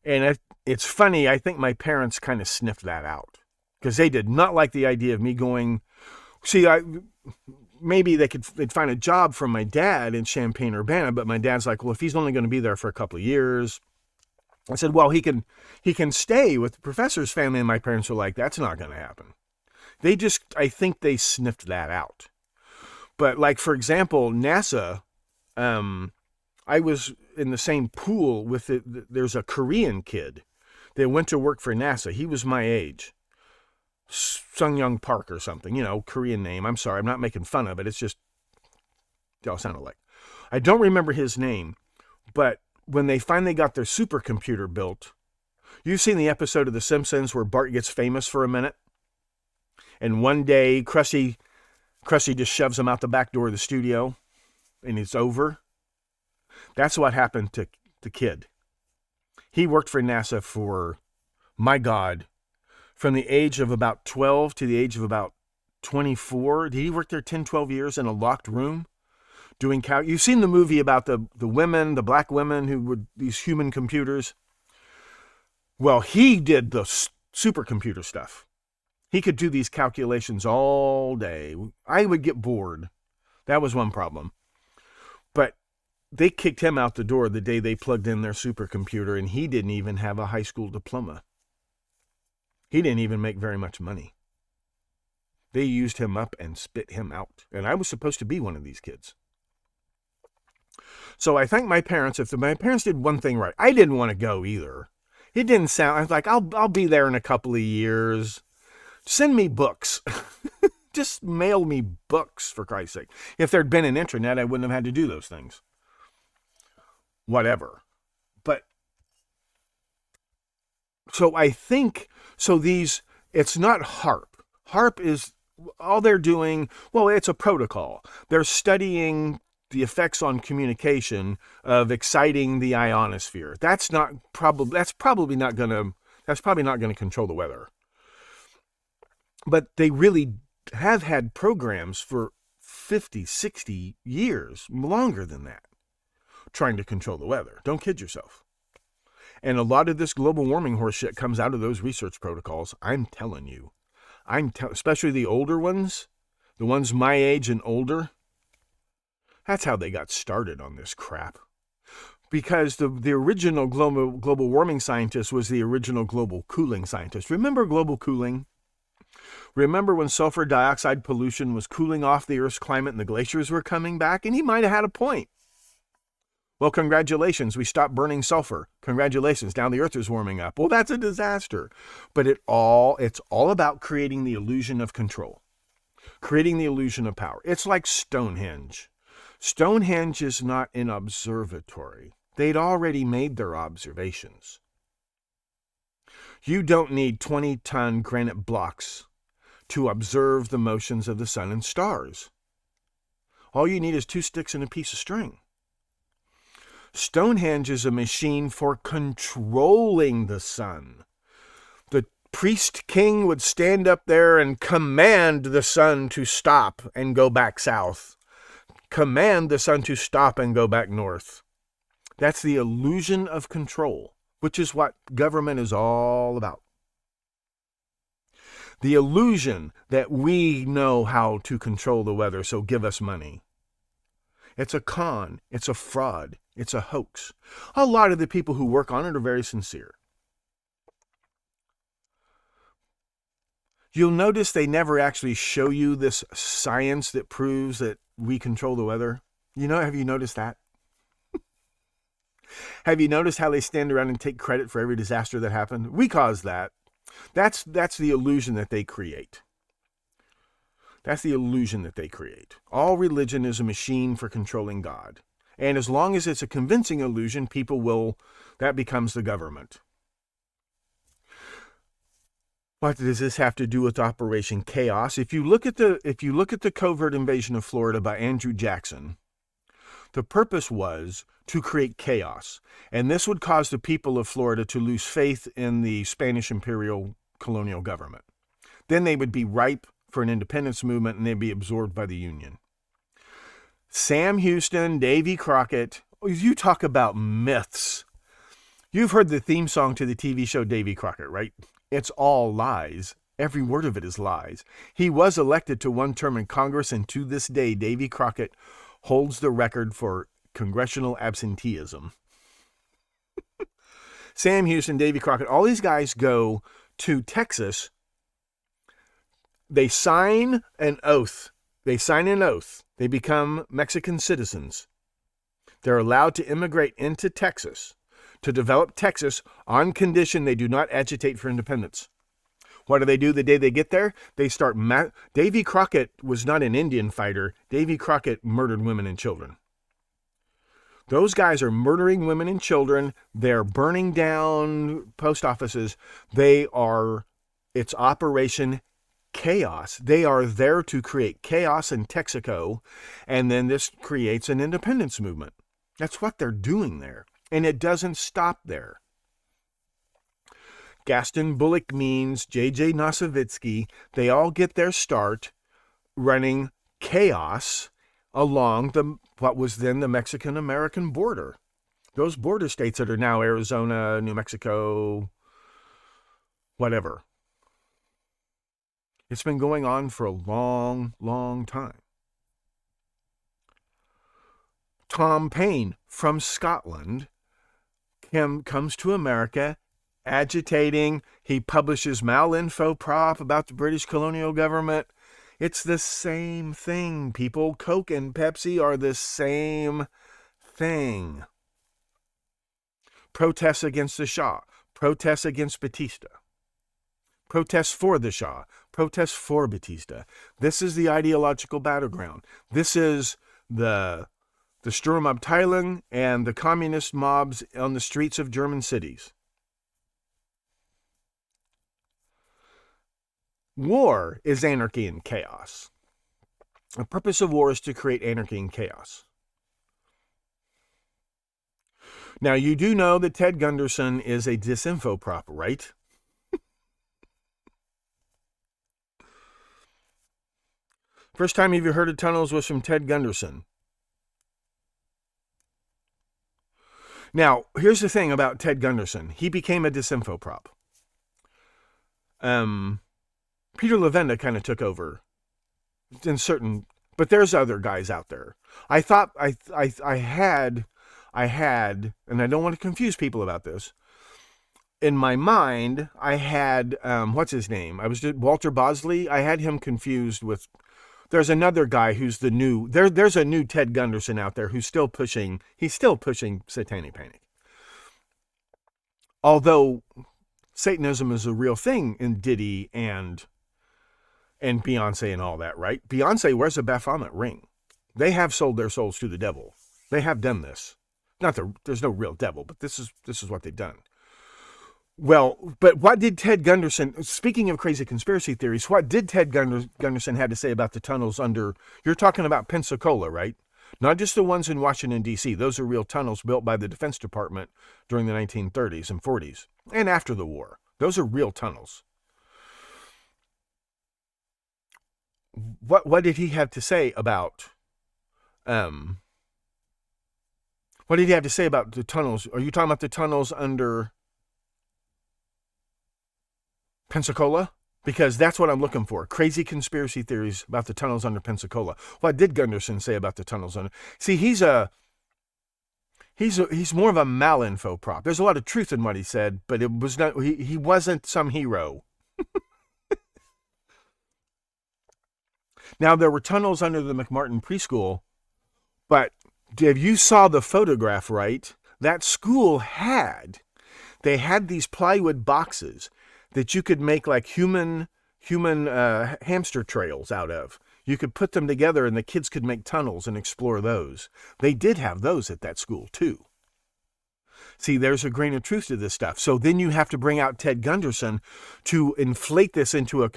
And it's funny, I think my parents kind of sniffed that out, because they did not like the idea of me going. See, maybe they'd find a job for my dad in Champaign-Urbana, but my dad's like, well, if he's only going to be there for a couple of years. I said, well, he can stay with the professor's family, and my parents were like, that's not going to happen. I think they sniffed that out. But like, for example, NASA, I was in the same pool with there's a Korean kid that went to work for NASA. He was my age. Sung-Young Park or something, Korean name. I'm sorry, I'm not making fun of it. It's just, they all sound alike. I don't remember his name, but when they finally got their supercomputer built, you've seen the episode of The Simpsons where Bart gets famous for a minute? And one day, Krusty just shoves him out the back door of the studio, and it's over. That's what happened to the kid. He worked for NASA for, my God, from the age of about 12 to the age of about 24. Did he work there 10, 12 years in a locked room doing You've seen the movie about the women, the black women who were these human computers. Well, he did the supercomputer stuff. He could do these calculations all day. I would get bored. That was one problem. But they kicked him out the door the day they plugged in their supercomputer, and he didn't even have a high school diploma. He didn't even make very much money. They used him up and spit him out. And I was supposed to be one of these kids. So I thank my parents. If my parents did one thing right, I didn't want to go either. It didn't sound, I was like, I'll be there in a couple of years. Send me books. Just mail me books, for Christ's sake. If there'd been an internet, I wouldn't have had to do those things. Whatever. But So I think, it's not HAARP. HAARP is, all they're doing, well, it's a protocol. They're studying the effects on communication of exciting the ionosphere. That's probably not going to control the weather. But they really have had programs for 50, 60 years, longer than that, trying to control the weather. Don't kid yourself. And a lot of this global warming horse shit comes out of those research protocols. I'm telling you. Especially the older ones, the ones my age and older. That's how they got started on this crap. Because the original global warming scientist was the original global cooling scientist. Remember global cooling? Remember when sulfur dioxide pollution was cooling off the Earth's climate and the glaciers were coming back? And he might have had a point. Well, congratulations, we stopped burning sulfur. Congratulations, now the Earth is warming up. Well, that's a disaster. But it's all about creating the illusion of control, creating the illusion of power. It's like Stonehenge. Stonehenge is not an observatory. They'd already made their observations. You don't need 20-ton granite blocks to observe the motions of the sun and stars. All you need is 2 sticks and a piece of string. Stonehenge is a machine for controlling the sun. The priest king would stand up there and command the sun to stop and go back south. Command the sun to stop and go back north. That's the illusion of control, which is what government is all about. The illusion that we know how to control the weather, so give us money. It's a con. It's a fraud. It's a hoax. A lot of the people who work on it are very sincere. You'll notice they never actually show you this science that proves that we control the weather. Have you noticed that? Have you noticed how they stand around and take credit for every disaster that happened? We caused that. That's the illusion that they create. That's the illusion that they create. All religion is a machine for controlling God. And as long as it's a convincing illusion, that becomes the government. What does this have to do with Operation Chaos? If you look at the covert invasion of Florida by Andrew Jackson, the purpose was to create chaos. And this would cause the people of Florida to lose faith in the Spanish imperial colonial government. Then they would be ripe for an independence movement and they'd be absorbed by the Union. Sam Houston, Davy Crockett, you talk about myths. You've heard the theme song to the TV show Davy Crockett, right? It's all lies. Every word of it is lies. He was elected to 1 term in Congress, and to this day, Davy Crockett holds the record for congressional absenteeism. Sam Houston, Davy Crockett, all these guys go to Texas. They sign an oath. They become Mexican citizens. They're allowed to immigrate into Texas to develop Texas on condition they do not agitate for independence. What do they do the day they get there? They start... Davy Crockett was not an Indian fighter. Davy Crockett murdered women and children. Those guys are murdering women and children. They're burning down post offices. It's Operation Chaos. They are there to create chaos in Texaco, and then this creates an independence movement. That's what they're doing there. And it doesn't stop there. Gaston Bullock Means, J.J. Nosovitsky, they all get their start running chaos along what was then the Mexican-American border. Those border states that are now Arizona, New Mexico, whatever. It's been going on for a long, long time. Tom Paine from Scotland comes to America agitating. He publishes Malinfo Prop about the British colonial government. It's the same thing, people. Coke and Pepsi are the same thing. Protests against the Shah. Protests against Batista. Protests for the Shah. Protests for Batista. This is the ideological battleground. This is the Sturmabteilung and the communist mobs on the streets of German cities. War is anarchy and chaos. The purpose of war is to create anarchy and chaos. Now, you do know that Ted Gunderson is a disinfo prop, right? First time you heard of tunnels was from Ted Gunderson. Now, here's the thing about Ted Gunderson. He became a disinfo prop. Peter Levenda kind of took over in certain, but there's other guys out there. I thought I had, and I don't want to confuse people about this. In my mind, I had, what's his name? Walter Bosley. I had him confused with, there's another guy who's the new, there's a new Ted Gunderson out there who's still pushing, Satanic Panic. Although Satanism is a real thing in Diddy and Beyonce and all that, right? Beyonce wears a Baphomet ring. They have sold their souls to the devil. They have done this. There's no real devil, but this is what they've done. Well, but what did Ted Gunderson, speaking of crazy conspiracy theories, what did Ted Gunderson have to say about the tunnels under, you're talking about Pensacola, right? Not just the ones in Washington, D.C. Those are real tunnels built by the Defense Department during the 1930s and 40s and after the war. Those are real tunnels. What did he have to say about, what did he have to say about the tunnels? Are you talking about the tunnels under Pensacola? Because that's what I'm looking for. Crazy conspiracy theories about the tunnels under Pensacola. What did Gunderson say about the tunnels under? See, he's more of a malinfo prop. There's a lot of truth in what he said, but it was not. He wasn't some hero. Now, there were tunnels under the McMartin preschool, but if you saw the photograph, right, that school they had these plywood boxes that you could make like human hamster trails out of. You could put them together and the kids could make tunnels and explore those. They did have those at that school too. See, there's a grain of truth to this stuff. So then you have to bring out Ted Gunderson to inflate this into a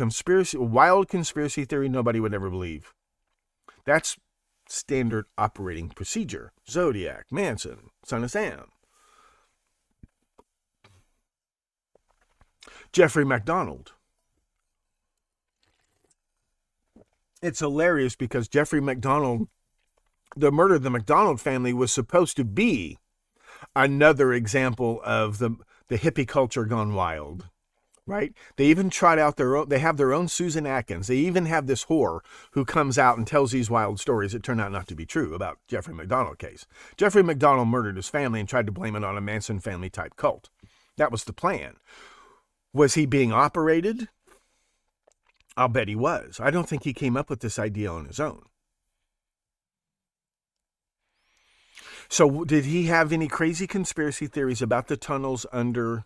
wild conspiracy theory nobody would ever believe. That's standard operating procedure. Zodiac, Manson, Son of Sam. Jeffrey MacDonald. It's hilarious because Jeffrey MacDonald, the murder of the MacDonald family was supposed to be another example of the hippie culture gone wild, right? They even trot out they have their own Susan Atkins. They even have this whore who comes out and tells these wild stories that turn out not to be true about Jeffrey MacDonald case. Jeffrey MacDonald murdered his family and tried to blame it on a Manson family type cult. That was the plan. Was he being operated? I'll bet he was. I don't think he came up with this idea on his own. So did he have any crazy conspiracy theories about the tunnels under?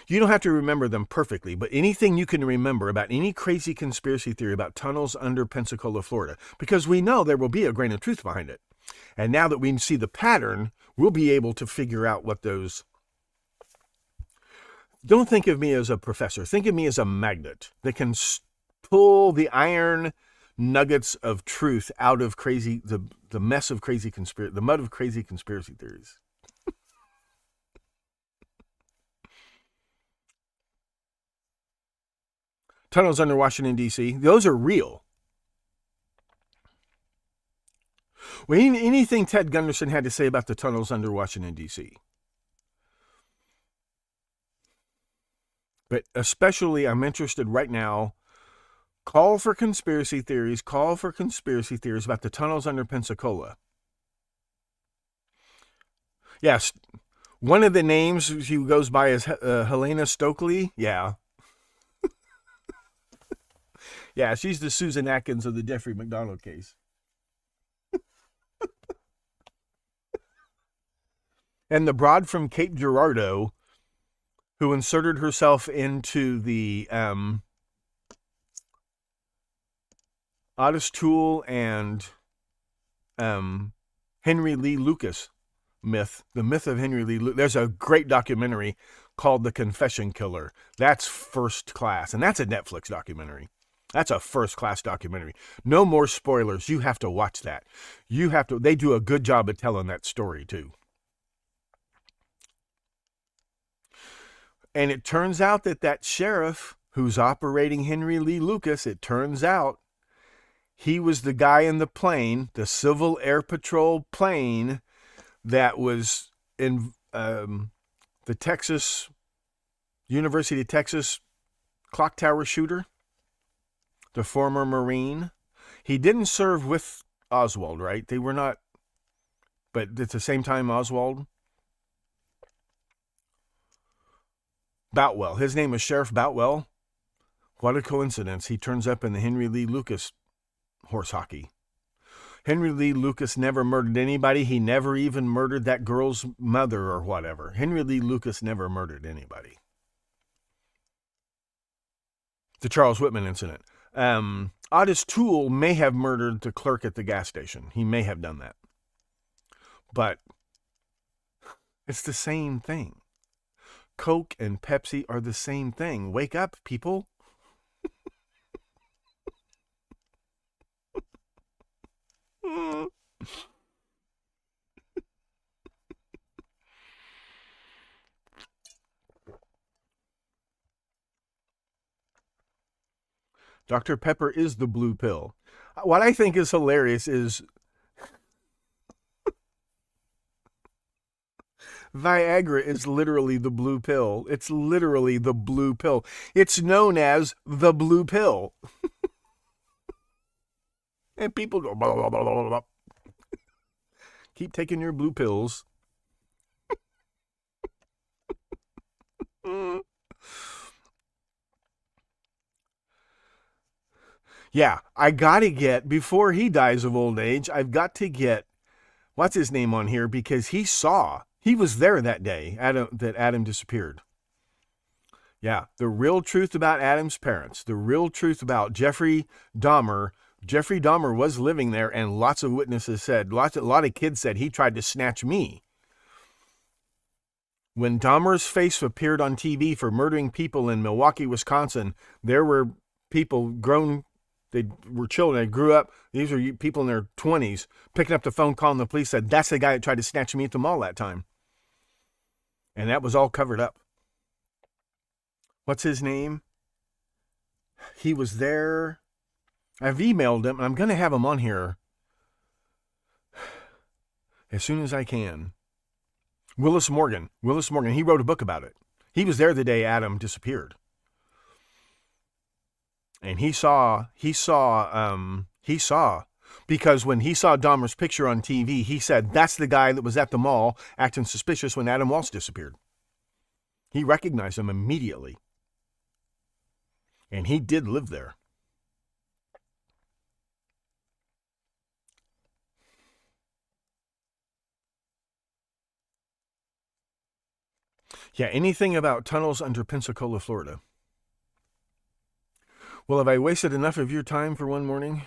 You don't have to remember them perfectly, but anything you can remember about any crazy conspiracy theory about tunnels under Pensacola, Florida, because we know there will be a grain of truth behind it. And now that we see the pattern, we'll be able to figure out what those. Don't think of me as a professor. Think of me as a magnet that can pull the iron nuggets of truth out of crazy, the mess of crazy the mud of crazy conspiracy theories. Tunnels under Washington, D.C., those are real. Well, anything Ted Gunderson had to say about the tunnels under Washington, D.C. But especially, I'm interested right now, call for conspiracy theories about the tunnels under Pensacola. Yes, one of the names she goes by is Helena Stokely. Yeah. Yeah, she's the Susan Atkins of the Jeffrey MacDonald case. And the broad from Cape Girardeau who inserted herself into the Otis Toole and Henry Lee Lucas myth, the myth of Henry Lee Lucas. There's a great documentary called The Confession Killer. That's first class, and that's a Netflix documentary. That's a first-class documentary. No more spoilers. You have to watch that. They do a good job of telling that story, too. And it turns out that sheriff who's operating Henry Lee Lucas, it turns out he was the guy in the plane, the Civil Air Patrol plane that was in the Texas, University of Texas clock tower shooter. The former Marine. He didn't serve with Oswald, right? They were not, but at the same time, Oswald. Boutwell. His name was Sheriff Boutwell. What a coincidence. He turns up in the Henry Lee Lucas horse hockey. Henry Lee Lucas never murdered anybody. He never even murdered that girl's mother or whatever. Henry Lee Lucas never murdered anybody. The Charles Whitman incident. Otis Toole may have murdered the clerk at the gas station. He may have done that. But it's the same thing. Coke and Pepsi are the same thing. Wake up, people. Dr. Pepper is the blue pill. What I think is hilarious is Viagra is literally the blue pill. It's literally the blue pill. It's known as the blue pill. And people go, blah, blah, blah, blah, blah. Keep taking your blue pills. Yeah, I got to get, before he dies of old age, I've got to get, what's his name on here? Because he was there that day that Adam disappeared. Yeah, the real truth about Adam's parents, the real truth about Jeffrey Dahmer. Jeffrey Dahmer was living there, and lots of witnesses said, a lot of kids said he tried to snatch me. When Dahmer's face appeared on TV for murdering people in Milwaukee, Wisconsin, there were people grown. They were children. They grew up. These are people in their 20s picking up the phone, calling the police, said, that's the guy that tried to snatch me at the mall that time. And that was all covered up. What's his name? He was there. I've emailed him, and I'm going to have him on here as soon as I can. Willis Morgan. He wrote a book about it. He was there the day Adam disappeared. And he saw, because when he saw Dahmer's picture on TV, he said, that's the guy that was at the mall acting suspicious when Adam Walsh disappeared. He recognized him immediately. And he did live there. Yeah, anything about tunnels under Pensacola, Florida. Well, have I wasted enough of your time for one morning?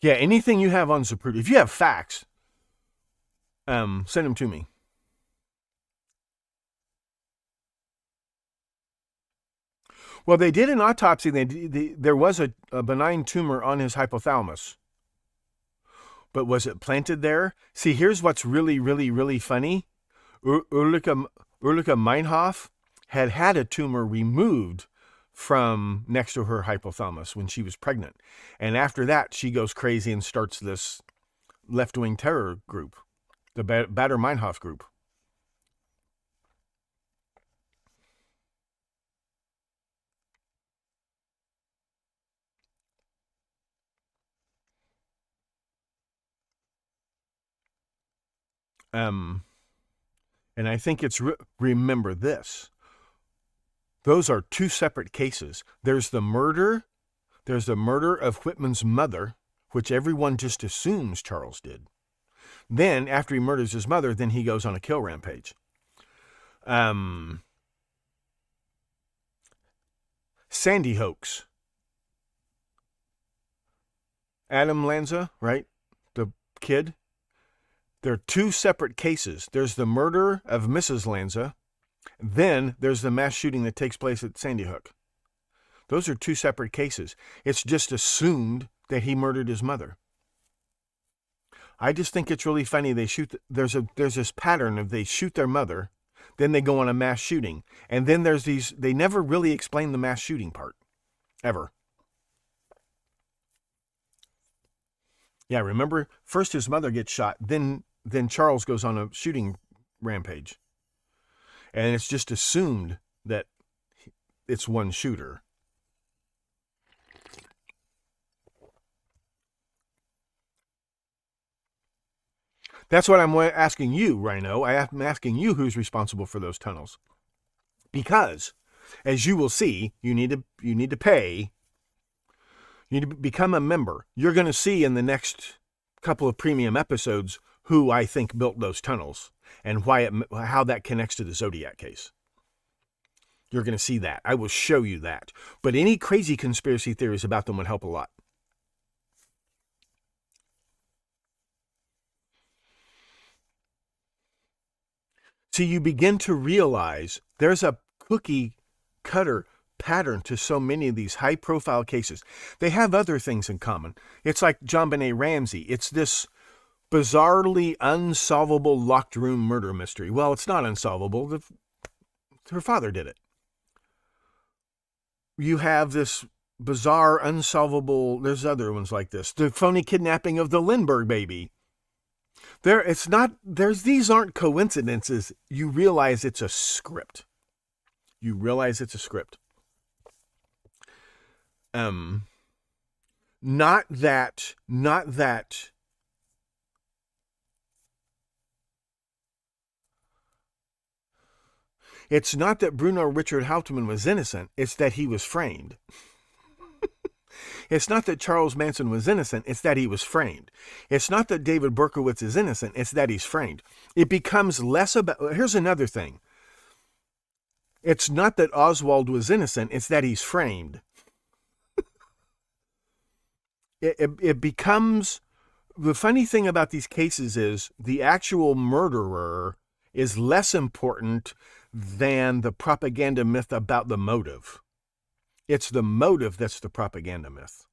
Yeah, anything you have on Zapruder. If you have facts, send them to me. Well, they did an autopsy. There was a benign tumor on his hypothalamus. But was it planted there? See, here's what's really, really, really funny. Ulrike Meinhof had a tumor removed from next to her hypothalamus when she was pregnant. And after that, she goes crazy and starts this left-wing terror group, the Baader-Meinhof group. And I think it's, remember this. Those are two separate cases. There's the murder of Whitman's mother, which everyone just assumes Charles did. Then, after he murders his mother, then he goes on a kill rampage. Sandy hoax. Adam Lanza, right? The kid. There are two separate cases. There's the murder of Mrs. Lanza. Then there's the mass shooting that takes place at Sandy Hook. Those are two separate cases. It's just assumed that he murdered his mother. I just think it's really funny. There's this pattern of they shoot their mother, then they go on a mass shooting. And then there's they never really explain the mass shooting part. Ever. Yeah, remember, first his mother gets shot, then Charles goes on a shooting rampage. And it's just assumed that it's one shooter. That's what I'm asking you, Rhino. I'm asking you who's responsible for those tunnels. Because, as you will see, you need to pay. You need to become a member. You're going to see in the next couple of premium episodes who I think built those tunnels and how that connects to the Zodiac case. You're going to see that. I will show you that. But any crazy conspiracy theories about them would help a lot. So you begin to realize there's a cookie cutter pattern to so many of these high-profile cases. They have other things in common. It's like JonBenet Ramsey. It's this bizarrely unsolvable locked room murder mystery. Well, it's not unsolvable. Her father did it. You have this bizarre, unsolvable, there's other ones like this. The phony kidnapping of the Lindbergh baby. These aren't coincidences. You realize it's a script. Not that it's not that Bruno Richard Hauptmann was innocent, it's that he was framed. It's not that Charles Manson was innocent, it's that he was framed. It's not that David Berkowitz is innocent, it's that he's framed. It becomes less about... Here's another thing. It's not that Oswald was innocent, it's that he's framed. It becomes... The funny thing about these cases is the actual murderer is less important than the propaganda myth about the motive. It's the motive that's the propaganda myth.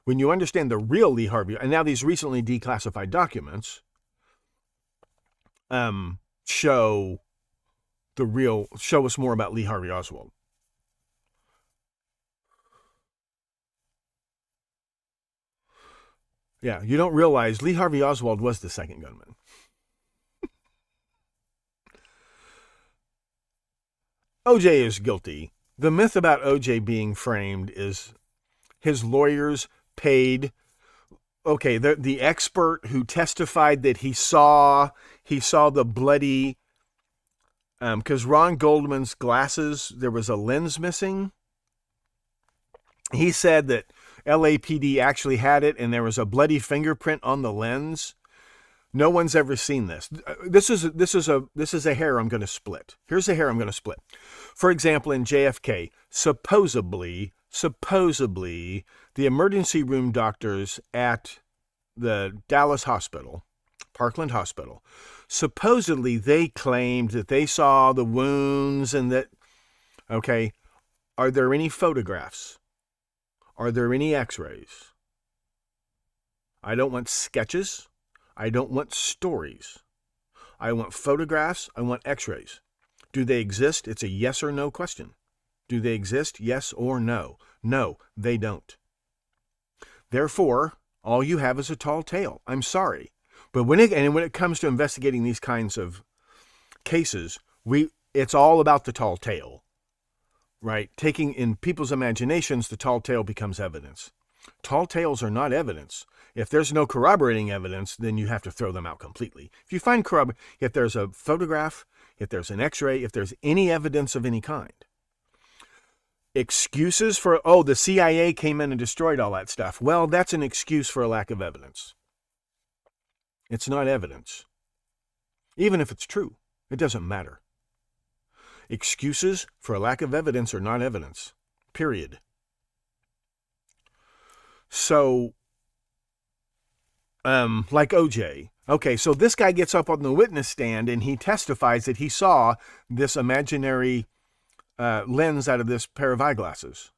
When you understand the real Lee Harvey, and now these recently declassified documents show us more about Lee Harvey Oswald. Yeah, you don't realize Lee Harvey Oswald was the second gunman. OJ is guilty. The myth about OJ being framed is his lawyers paid. Okay, the expert who testified that he saw the bloody, because Ron Goldman's glasses, there was a lens missing. He said that LAPD actually had it and there was a bloody fingerprint on the lens. No one's ever seen this. This is a hair I'm going to split. Here's a hair I'm going to split. For example, in JFK, supposedly, the emergency room doctors at the Dallas hospital, Parkland Hospital, supposedly they claimed that they saw the wounds and that, okay, are there any photographs? Are there any x-rays? I don't want sketches. I don't want stories. I want photographs. I want x-rays. Do they exist? It's a yes or no question. Do they exist? Yes or no? No, they don't. Therefore, all you have is a tall tale. I'm sorry. But when it comes to investigating these kinds of cases, it's all about the tall tale, right? Taking in people's imaginations, the tall tale becomes evidence. Tall tales are not evidence. If there's no corroborating evidence, then you have to throw them out completely. If you find if there's a photograph, if there's an x-ray, if there's any evidence of any kind. Excuses for, the CIA came in and destroyed all that stuff. Well, that's an excuse for a lack of evidence. It's not evidence. Even if it's true, it doesn't matter. Excuses for a lack of evidence are not evidence. Period. So, like OJ. Okay, so this guy gets up on the witness stand and he testifies that he saw this imaginary lens out of this pair of eyeglasses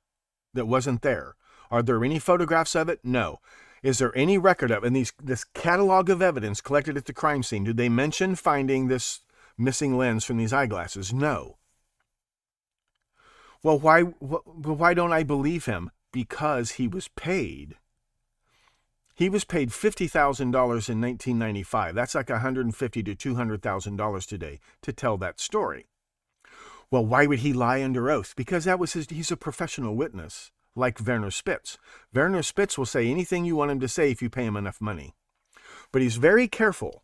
that wasn't there. Are there any photographs of it? No. Is there any record of it? And this catalog of evidence collected at the crime scene, did they mention finding this missing lens from these eyeglasses? No. Well, why don't I believe him? Because he was paid. He was paid $50,000 in 1995. That's like $150,000 to $200,000 today to tell that story. Well, why would he lie under oath? Because he's a professional witness, like Werner Spitz. Werner Spitz will say anything you want him to say if you pay him enough money. But he's very careful.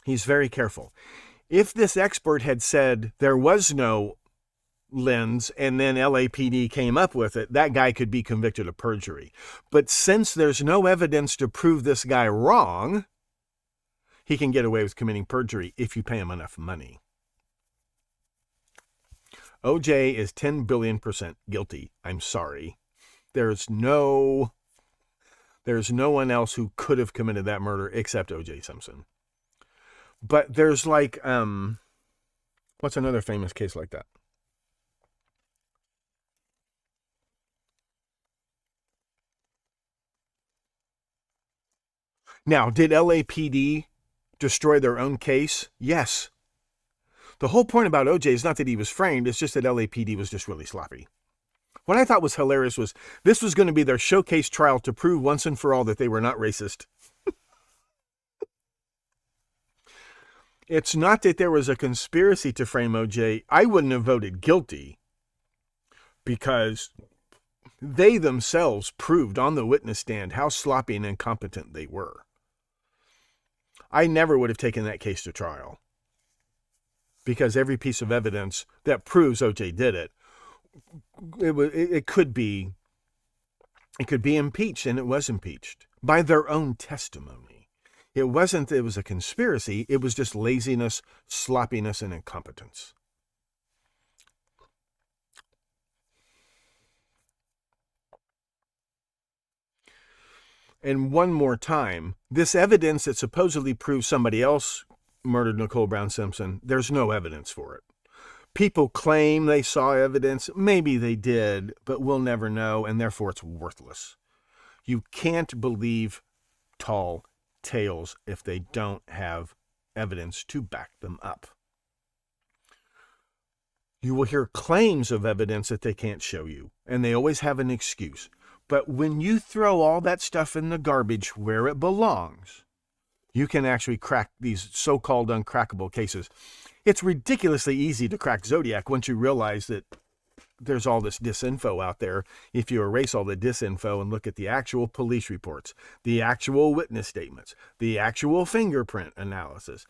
He's very careful. If this expert had said there was no lens and then LAPD came up with it, that guy could be convicted of perjury. But since there's no evidence to prove this guy wrong, he can get away with committing perjury if you pay him enough money. OJ is 10 billion% guilty. I'm sorry. There's no one else who could have committed that murder except OJ Simpson. But there's like, what's another famous case like that? Now, did LAPD destroy their own case? Yes. The whole point about OJ is not that he was framed, it's just that LAPD was just really sloppy. What I thought was hilarious was this was going to be their showcase trial to prove once and for all that they were not racist. It's not that there was a conspiracy to frame OJ. I wouldn't have voted guilty because they themselves proved on the witness stand how sloppy and incompetent they were. I never would have taken that case to trial because every piece of evidence that proves OJ did it, it could be impeached, and it was impeached by their own testimony. It was a conspiracy. It was just laziness, sloppiness, and incompetence. And one more time, this evidence that supposedly proves somebody else murdered Nicole Brown Simpson, there's no evidence for it. People claim they saw evidence. Maybe they did, but we'll never know, and therefore it's worthless. You can't believe tall tales if they don't have evidence to back them up. You will hear claims of evidence that they can't show you, and they always have an excuse. But when you throw all that stuff in the garbage where it belongs, you can actually crack these so-called uncrackable cases. It's ridiculously easy to crack Zodiac once you realize that there's all this disinfo out there. If you erase all the disinfo and look at the actual police reports, the actual witness statements, the actual fingerprint analysis,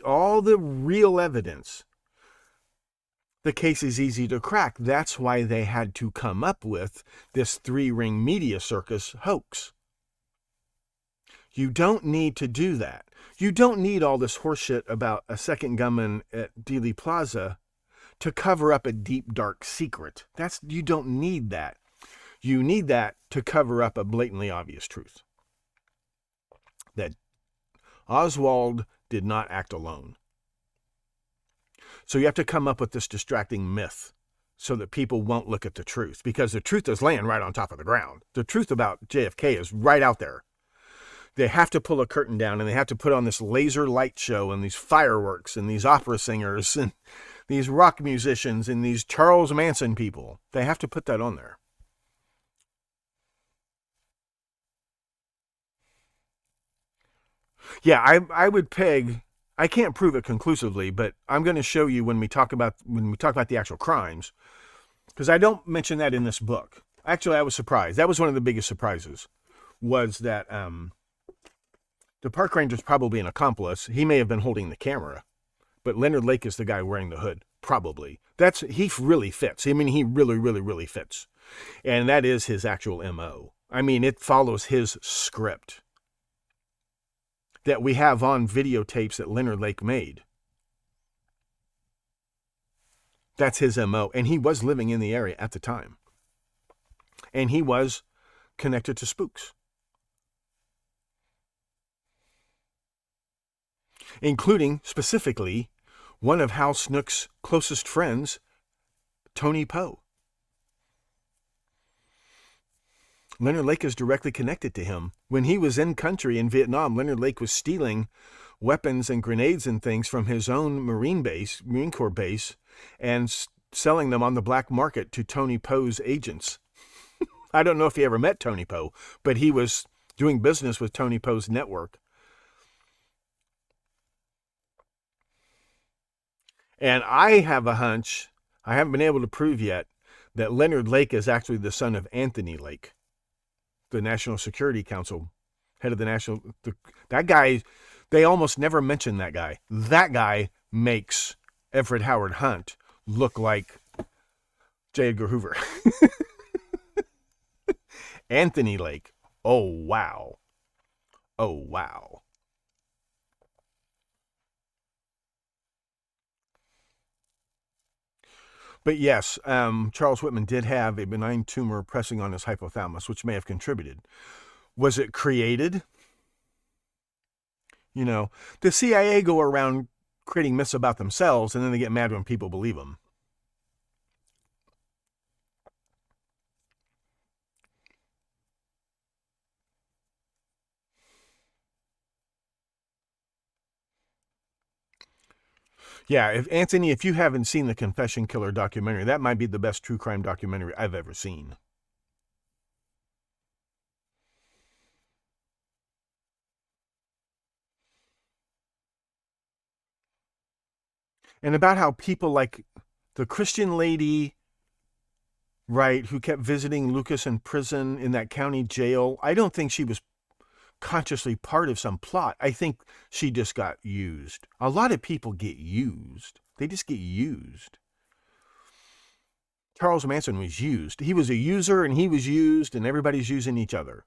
all the real evidence, the case is easy to crack. That's why they had to come up with this three-ring media circus hoax. You don't need to do that. You don't need all this horseshit about a second gunman at Dealey Plaza to cover up a deep, dark secret. You don't need that. You need that to cover up a blatantly obvious truth. That Oswald did not act alone. So you have to come up with this distracting myth so that people won't look at the truth, because the truth is laying right on top of the ground. The truth about JFK is right out there. They have to pull a curtain down and they have to put on this laser light show and these fireworks and these opera singers and these rock musicians and these Charles Manson people. They have to put that on there. Yeah, I would peg, I can't prove it conclusively, but I'm going to show you when we talk about the actual crimes, because I don't mention that in this book. Actually, I was surprised. That was one of the biggest surprises, was that the park ranger's probably an accomplice. He may have been holding the camera, but Leonard Lake is the guy wearing the hood, probably. He really fits. I mean, he really, really, really fits. And that is his actual MO. I mean, it follows his script that we have on videotapes that Leonard Lake made. That's his MO. And he was living in the area at the time. And he was connected to spooks, including, specifically, one of Hal Snook's closest friends, Tony Poe. Leonard Lake is directly connected to him. When he was in country in Vietnam, Leonard Lake was stealing weapons and grenades and things from his own Marine Corps base, and selling them on the black market to Tony Poe's agents. I don't know if he ever met Tony Poe, but he was doing business with Tony Poe's network. And I have a hunch, I haven't been able to prove yet, that Leonard Lake is actually the son of Anthony Lake, the National Security Council, head of the National... that guy, they almost never mention that guy. That guy makes Everett Howard Hunt look like J. Edgar Hoover. Anthony Lake. Oh, wow. Oh, wow. But yes, Charles Whitman did have a benign tumor pressing on his hypothalamus, which may have contributed. Was it created? You know, the CIA go around creating myths about themselves, and then they get mad when people believe them. Yeah, if you haven't seen the Confession Killer documentary, that might be the best true crime documentary I've ever seen. And about how people like the Christian lady, right, who kept visiting Lucas in prison in that county jail, I don't think she was consciously part of some plot. I think she just got used. A lot of people get used. They just get used. Charles Manson was used. He was a user and he was used, and everybody's using each other.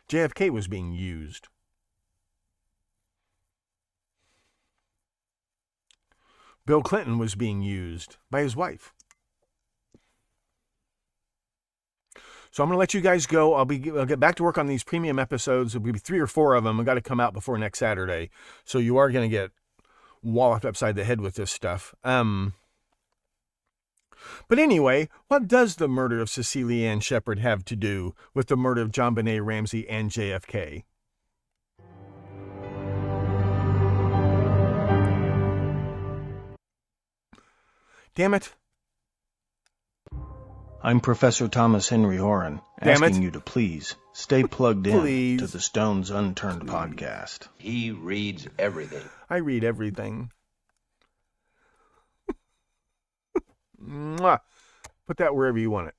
JFK was being used. Bill Clinton was being used by his wife. So I'm going to let you guys go. I'll get back to work on these premium episodes. There'll be 3 or 4 of them. I've got to come out before next Saturday. So you are going to get walloped upside the head with this stuff. But anyway, what does the murder of Cecilia Ann Shepard have to do with the murder of JonBenet Ramsey and JFK? Damn it. I'm Professor Thomas Henry Horan, asking you to please stay plugged in to the Stones Unturned podcast. He reads everything. I read everything. Mwah. Put that wherever you want it.